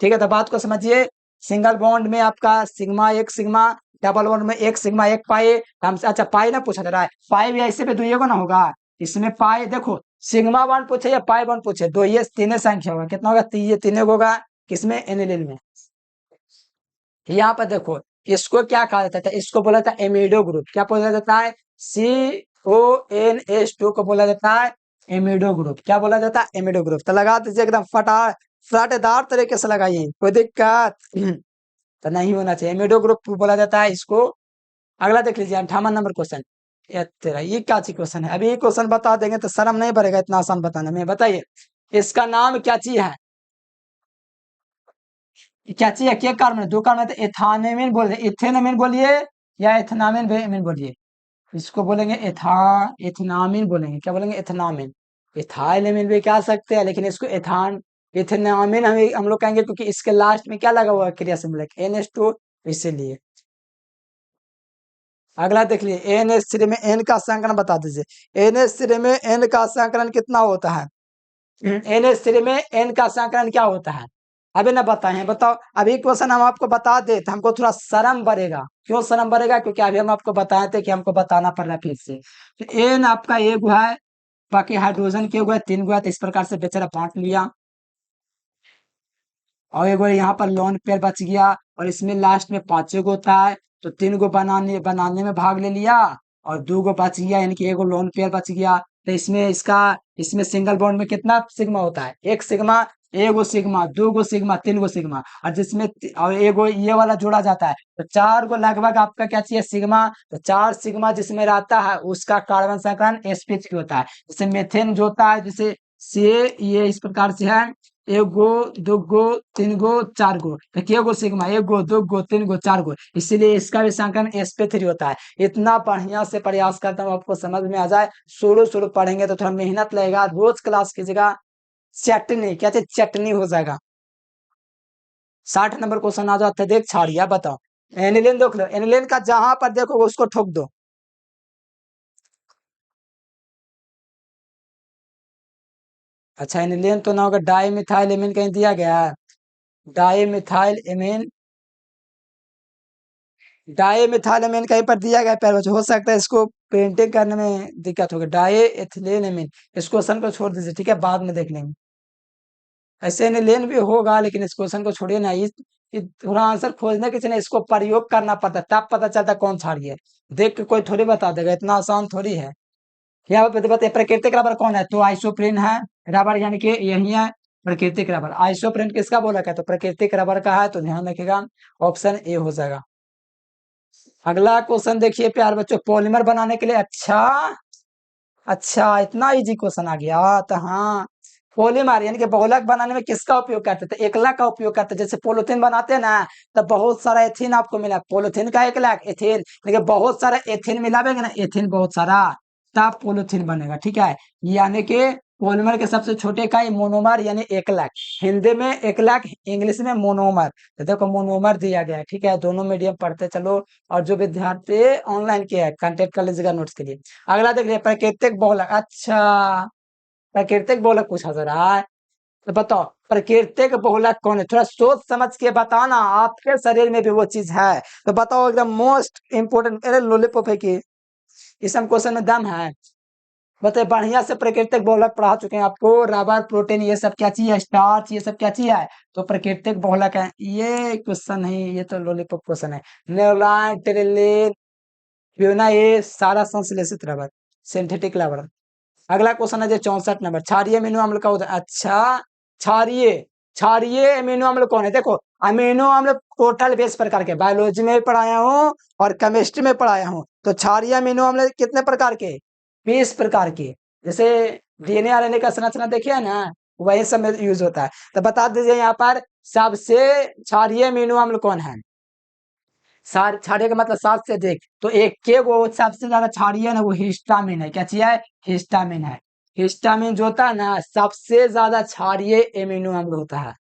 ठीक है। तो बात को समझिए, सिंगल बॉन्ड में आपका सिग्मा एक सिग्मा, डबल बॉन्ड में एक सिग्मा एक पाई। हमसे अच्छा पाई ना पूछा जा रहा है, पाई भी ऐसे पे दुइये को ना होगा, इसमें पाई देखो, सिग्मा बॉन्ड पूछे या पाई बॉन्ड पूछे, दो ये तीन संख्या होगा, कितना होगा, ये तीन होगा, किसमें, एनिलिन में। यहाँ पर देखो, इसको क्या कहा जाता था, इसको बोला था एमिडो ग्रुप, क्या बोला जाता है, CONS2 को बोला जाता है एमिडो ग्रुप, क्या बोला जाता है, एमिडो ग्रुप। तो लगा दीजिए एकदम फटादार तरीके से लगाइए, कोई दिक्कत तो नहीं होना चाहिए, एमिडो ग्रुप बोला जाता है इसको। अगला देख लीजिए 58 नंबर क्वेश्चन। तेरा ये क्या चीज क्वेश्चन है, अभी ये क्वेश्चन बता देंगे तो शर्म नहीं पड़ेगा इतना आसान बताने में, बताइए इसका नाम क्या चीज है, क्या चीज है, क्या कार्बन है, दो कार्बन है, तो एथानेमिन बोल इथेनामिन बोलिए या एथनामिन बेमिन बोलिए, इसको बोलेंगे एथनामिन बोलेंगे, क्या बोलेंगे, एथनामिन। इथाइलेमिन भी कह सकते हैं, लेकिन इसको एथनामिन हम लोग कहेंगे, क्योंकि इसके लास्ट में क्या लगा हुआ है, क्रिया सिंबल NH2, इसीलिए। अगला देख लीजिए, NH3 में N का संकरण बता दीजिए, NH3 में N का संकरण कितना होता है, NH3 में N का संकरण क्या होता है, अभी ना बताए, बताओ। अभी क्वेश्चन हम आपको बता दे तो हमको थोड़ा शर्म बढ़ेगा, क्यों शर्म बढ़ेगा, क्योंकि अभी हम आपको बताए थे कि हमको बताना पड़ रहा है फिर से। तो N आपका एक हुआ है, बाकी हाइड्रोजन के हुए 3 हुआ, तो इस प्रकार से बेचारा बांट लिया, और एक बार यहाँ पर लोन पेयर बच गया, और इसमें लास्ट में 5 गो होता है, तो 3 गो बनाने में भाग ले लिया, और 2 गो बच गया, यानी कि एक लोन पेयर बच गया। तो इसमें सिंगल बॉन्ड में कितना सिग्मा होता है, एक सिग्मा, एगो सिग्मा, 2 गो सिग्मा, 3 गो सिग्मा, और और एगो ये वाला जोड़ा जाता है, तो 4 गो लगभग आपका क्या चाहिए, सिग्मा। तो 4 सिग्मा जिसमें रहता है उसका कार्बन संकरण sp3 होता है। जैसे मेथेन जो होता है, जैसे ये इस प्रकार से है, एक गो, 2 गो, 3 गो, 4 गो, तो क्या गो सिग्मा, 1 गो, 2 गो, 3 गो, 4 गो, इसीलिए इसका भी संकलन sp3 होता है। इतना बढ़िया से प्रयास करता हूँ आपको समझ में आ जाए, शुरू शुरू पढ़ेंगे तो थोड़ा मेहनत लगेगा, रोज क्लास कीजिएगा, चटनी क्या चाहिए, चटनी हो जाएगा। 60 नंबर क्वेश्चन आ जाते देख छाड़िया, बताओ एनिलीन देख लो, एनिलीन का जहां पर देखो उसको ठोक दो। अच्छा एनिलीन तो ना होगा, डाई मिथाइल एमीन कहीं दिया गया है, di methyl amine, di methyl amine कहीं पर दिया गया है, हो सकता है इसको पेंटिंग करने में दिक्कत होगी, डाई एथिलीन एमीन, इस क्वेश्चन को छोड़ दीजिए, ठीक है, बाद में देख लेंगे। ऐसे एनिलीन भी होगा, लेकिन इस क्वेश्चन को छोड़िए ना, ये थोड़ा आंसर खोजने के लिए इसको प्रयोग करना पड़ता है, तब पता चलता कौन छाड़ी है, देख के कोई थोड़ी बता देगा, इतना आसान थोड़ी है। क्या बताते प्राकृतिक रबर कौन है, तो आइसोप्रीन है, रबर यानी कि यही है प्राकृतिक रबर। आइसोप्रीन किसका बोला है, तो प्राकृतिक रबर का है, तो ध्यान रखिएगा, ऑप्शन ए हो जाएगा। अगला क्वेश्चन देखिए प्यार बच्चों, पॉलीमर बनाने के लिए, अच्छा अच्छा इतना इजी क्वेश्चन आ गया, तो हाँ, पॉलीमर यानी कि बहुलक बनाने में किसका उपयोग करते थे, एकलक का उपयोग करते, जैसे पोलोथीन बनाते हैं ना, तो बहुत सारा एथिन आपको मिला, पोलोथीन का एकलक एथिन, लेकिन बहुत सारा एथिन मिलावेंगे ना, एथिन बहुत सारा, तब पोलोथीन बनेगा, ठीक है। यानी कि पॉलीमर के सबसे छोटे इकाई मोनोमर यानी एकलक, हिंदी में एकलक, इंग्लिश में मोनोमर। तो देखो मोनोमर दिया गया है, ठीक है, दोनों मीडियम पढ़ते चलो, और जो विद्यार्थी ऑनलाइन किया है कांटेक्ट कर लीजिएगा नोट्स के लिए। अगला देख लिया प्राकृतिक बहुलक, अच्छा प्राकृतिक बहुलक पूछा जा रहा है, तो बताओ प्राकृतिक बहुलक कौन है, थोड़ा सोच समझ के बताना, आपके शरीर में भी वो चीज है, तो बताओ एकदम मोस्ट इंपोर्टेंट, अरे लॉलीपॉप है कि इस क्वेश्चन में दम है, बताइए बढ़िया से प्राकृतिक बहुलक पढ़ा चुके हैं आपको, रबर प्रोटीन ये सब क्या चीज है, स्टार्च ये सब क्या चीज है, तो प्राकृतिक बहुलक है, ये क्वेश्चन नहीं, ये तो लॉलीपॉप क्वेश्चन है, नेओलाइन टेरिलिन ब्यूना, ये सारा संश्लेषित रबर, सिंथेटिक रबर। अगला क्वेश्चन है जो 64 नंबर, क्षारीय अमीनो अम्ल का उदाहरण, अच्छा क्षारीय क्षारीय अमीनो अम्ल कौन है? देखो, अमीनो अम्ल टोटल 20 प्रकार के, बायोलॉजी में भी पढ़ाया हूँ और केमिस्ट्री में पढ़ाया हूँ। तो क्षारीय अमीनो अम्ल कितने प्रकार के? 20 प्रकार के। जैसे डीएनए आरएनए का संरचना देखिए ना, वही सब में यूज होता है। तो बता दीजिए यहाँ पर सबसे क्षारीय अमीनो अम्ल कौन है? क्षारीय का मतलब 7 से अधिक। तो एक के वो सबसे ज्यादा क्षारीय है ना, वो हिस्टामिन है। क्या चीज है? हिस्टामिन है। हिस्टामिन जो होता है ना, सबसे ज्यादा क्षारीय एमिनो अम्ल होता है।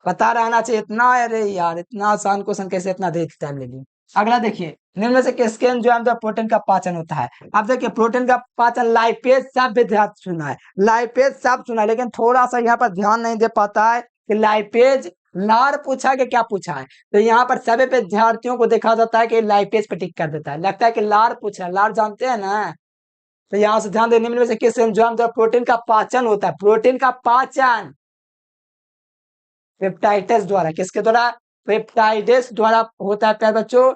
पता रहना चाहिए इतना। अरे यार, इतना आसान क्वेश्चन कैसे इतना देर टाइम ले लिया। अगला देखिए, निम्न में से किसके एंजाइम द्वारा प्रोटीन का पाचन होता है? अब देखिए, प्रोटीन का पाचन लाइपेज सब विद्यार्थी सुना है, लाइपेज सब सुना है, लेकिन थोड़ा सा यहाँ पर ध्यान नहीं दे पाता है कि लाइपेज लार पूछा है कि क्या पूछा है। तो यहाँ पर सभी विद्यार्थियों को देखा जाता है कि लाइपेज पे टिक कर देता है, लगता है कि लार पूछा है। लार जानते हैं ना? तो यहाँ से ध्यान दे, निम्न में से किस एंजाइम द्वारा प्रोटीन का पाचन होता है? प्रोटीन का पाचन पेप्टाइड्स द्वारा। किसके द्वारा? पेप्टाइड्स द्वारा होता है प्यारे बच्चों।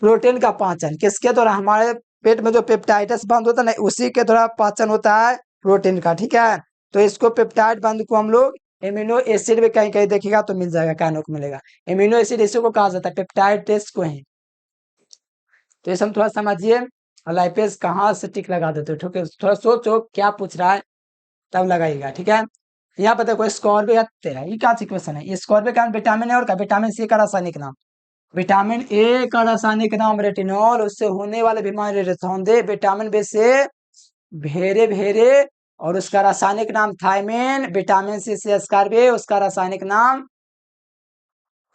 प्रोटीन का पाचन किसके द्वारा? हमारे पेट में जो पेप्टाइड्स बंद होता है ना, उसी के द्वारा पाचन होता है प्रोटीन का। ठीक है, तो इसको पेप्टाइड बंद को हम लोग एमिनो एसिड में कहीं कहीं देखिएगा तो मिल जाएगा, कहने को मिलेगा। एमिनो एसिड इसी को कहा जाता है, पेप्टाइड टेस्ट को है। तो इसे हम थोड़ा समझिए। लाइपेज कहाँ से टिक लगा देते हो? ठीक है, थोड़ा सोचो क्या पूछ रहा है, तब लगाइएगा। ठीक है, यहाँ पर देखो, स्कॉर्बिक तेरा ये क्या क्वेश्चन है? स्कॉर्बिक का विटामिन है और का विटामिन सी का रासायनिक नाम। विटामिन ए का रासायनिक नाम रेटिनॉल, उससे होने वाले बीमारी रतौंधे। विटामिन बी से भेरे भेरे, और उसका रासायनिक नाम थायमिन। विटामिन सी से स्कॉर्बिक, उसका रासायनिक नाम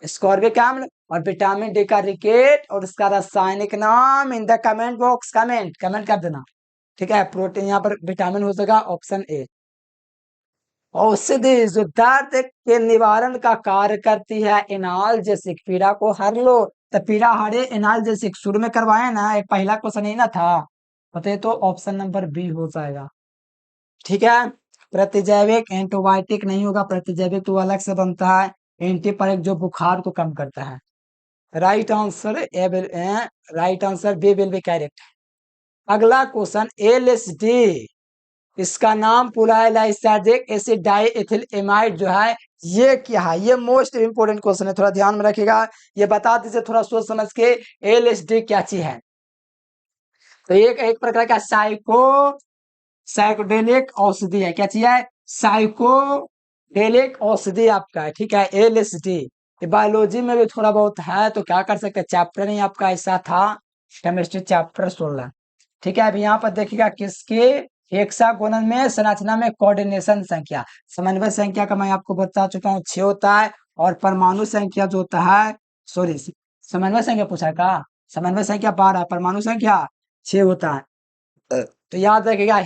स्कॉर्बिक अम्ल। और विटामिन डी का रिकेट, और उसका रासायनिक नाम in the comment box, comment comment कर देना। ठीक है, प्रोटीन यहाँ पर विटामिन हो सका ऑप्शन ए। औषधि जो दर्द के निवारण का कार्य करती है, एनाल्जेसिक, पीड़ा को हर लो। तो पीड़ा हरे एनाल्जेसिक शुरू में करवाए ना, एक पहला क्वेश्चन ही ना था। बताइए, तो ऑप्शन नंबर बी हो जाएगा। ठीक है, प्रतिजैविक एंटीबायोटिक नहीं होगा, प्रतिजैविक तो अलग से बनता है। एंटीपायरेटिक जो बुखार को कम करता है। Right answer A will, right answer B will be correct. अगला क्वेश्चन, एलएसडी, इसका नाम पुलाइलाइसैडिक एसिड डाइएथिल एमाइड जो है, ये क्या है? ये मोस्ट इंपोर्टेंट क्वेश्चन है, थोड़ा ध्यान में रखिएगा। ये बता दीजिए थोड़ा सोच समझ के, एलएसडी क्या चीज है? तो एक प्रकार का साइकोडेलिक औषधि है। क्या चीज है? साइकोडेलिक औषधि आपका है। ठीक है, एलएसडी बायोलॉजी में भी थोड़ा बहुत है, तो क्या कर सकते हैं, चैप्टर नहीं आपका ऐसा था, केमिस्ट्री चैप्टर 16। ठीक है, अब यहाँ पर देखिएगा किसके हेक्सागोनल में संरचना में कोऑर्डिनेशन संख्या, समन्वय संख्या का मैं आपको बता चुका हूँ 6 होता है। और परमाणु संख्या जो होता है, सॉरी, समन्वय संख्या पूछा है का? समन्वय संख्या 12, परमाणु संख्या 6 होता है। तो याद रखिएगा,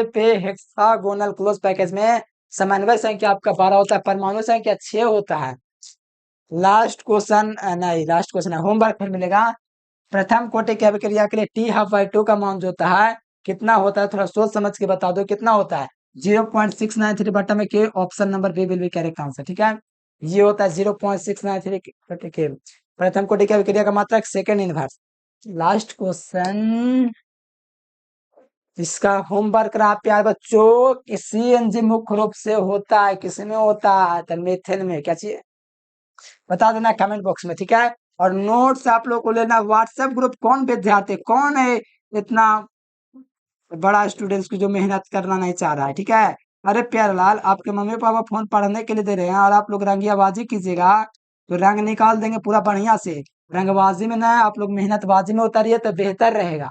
पे हेक्सागोनल क्लोज पैकेज में समन्वय संख्या आपका 12 होता है, परमाणु संख्या 6 होता है। लास्ट क्वेश्चन, नहीं लास्ट क्वेश्चन है, होमवर्क फिर मिलेगा। प्रथम कोटि की अभिक्रिया के लिए T½ का मान जो होता है कितना होता है? थोड़ा सोच समझ के बता दो कितना होता है। 0.693 बटा में के, option number B will be correct answer. ठीक है, ये होता है 0.693 के। प्रथम कोटि की अभिक्रिया का मात्रक सेकेंड इनवर्स। लास्ट क्वेश्चन, इसका होमवर्क रहा प्यार बच्चों, सीएनजी मुख्य रूप से होता है किसमें होता है? तो मेथेन में। क्या चाहिए बता देना कमेंट बॉक्स में। ठीक है, और नोट्स आप लोग को लेना। व्हाट्सएप ग्रुप कौन विद्यार्थी, कौन है इतना बड़ा स्टूडेंट्स की जो मेहनत करना नहीं चाह रहा है? ठीक है, अरे प्यारलाल, आपके मम्मी पापा फोन पढ़ने के लिए दे रहे हैं और आप लोग रंगियाबाजी कीजिएगा तो रंग निकाल देंगे पूरा बढ़िया से। रंगबाजी में ना आप लोग मेहनतबाजी में उतरिए तो बेहतर रहेगा।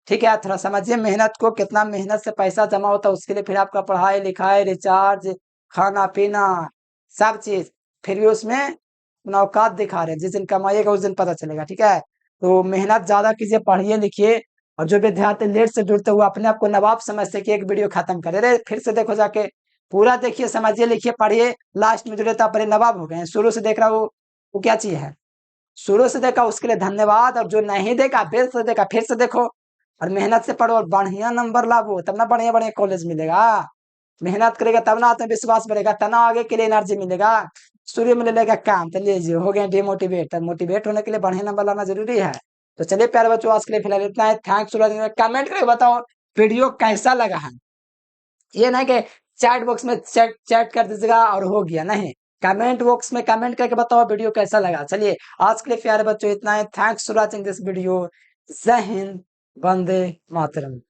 ठीक है, थोड़ा समझिए मेहनत को, कितना मेहनत से पैसा जमा होता है, उसके लिए फिर आपका पढ़ाई लिखाई रिचार्ज खाना पीना सब चीज, फिर भी उसमें अपना औकात दिखा रहे हैं। जिस दिन कमाइएगा उस दिन पता चलेगा। ठीक है, तो मेहनत ज्यादा कीजिए, पढ़िए लिखिए। और जो विद्यार्थी लेट से जुड़ते हुए अपने आप को नवाब समझते कि एक वीडियो खत्म करे, रे फिर से देखो जाके, पूरा देखिए, समझिए, लिखिए, पढ़िए, लास्ट में जुड़े तो आप बड़े नवाब हो गए। शुरू से देख रहा हूँ वो क्या चीज है, शुरू से देखा उसके लिए धन्यवाद, और जो नहीं देखा फिर से देखा, फिर से देखो और मेहनत से पढ़ो और बढ़िया नंबर लाओ, तब ना बढ़िया बढ़िया कॉलेज मिलेगा। मेहनत करेगा तब ना आत्मविश्वास बढ़ेगा, तना आगे के लिए एनर्जी मिलेगा। सूर्य में लेगा काम, तो लीजिए हो गया डिमोटिवेट। मोटिवेट होने के लिए बढ़िया नंबर लाना जरूरी है। तो चलिए प्यारे बच्चों, आज के लिए फिलहाल इतना है। Thanks for watching. कमेंट करके बताओ वीडियो कैसा लगा है। ये नहीं कि चैट बॉक्स में चैट चैट कर दीजिएगा और हो गया। नहीं, कमेंट बॉक्स में कमेंट करके बताओ वीडियो कैसा लगा। चलिए आज के लिए प्यारे बच्चों इतना है। Thanks for watching this video. जय हिंद, वंदे मातरम।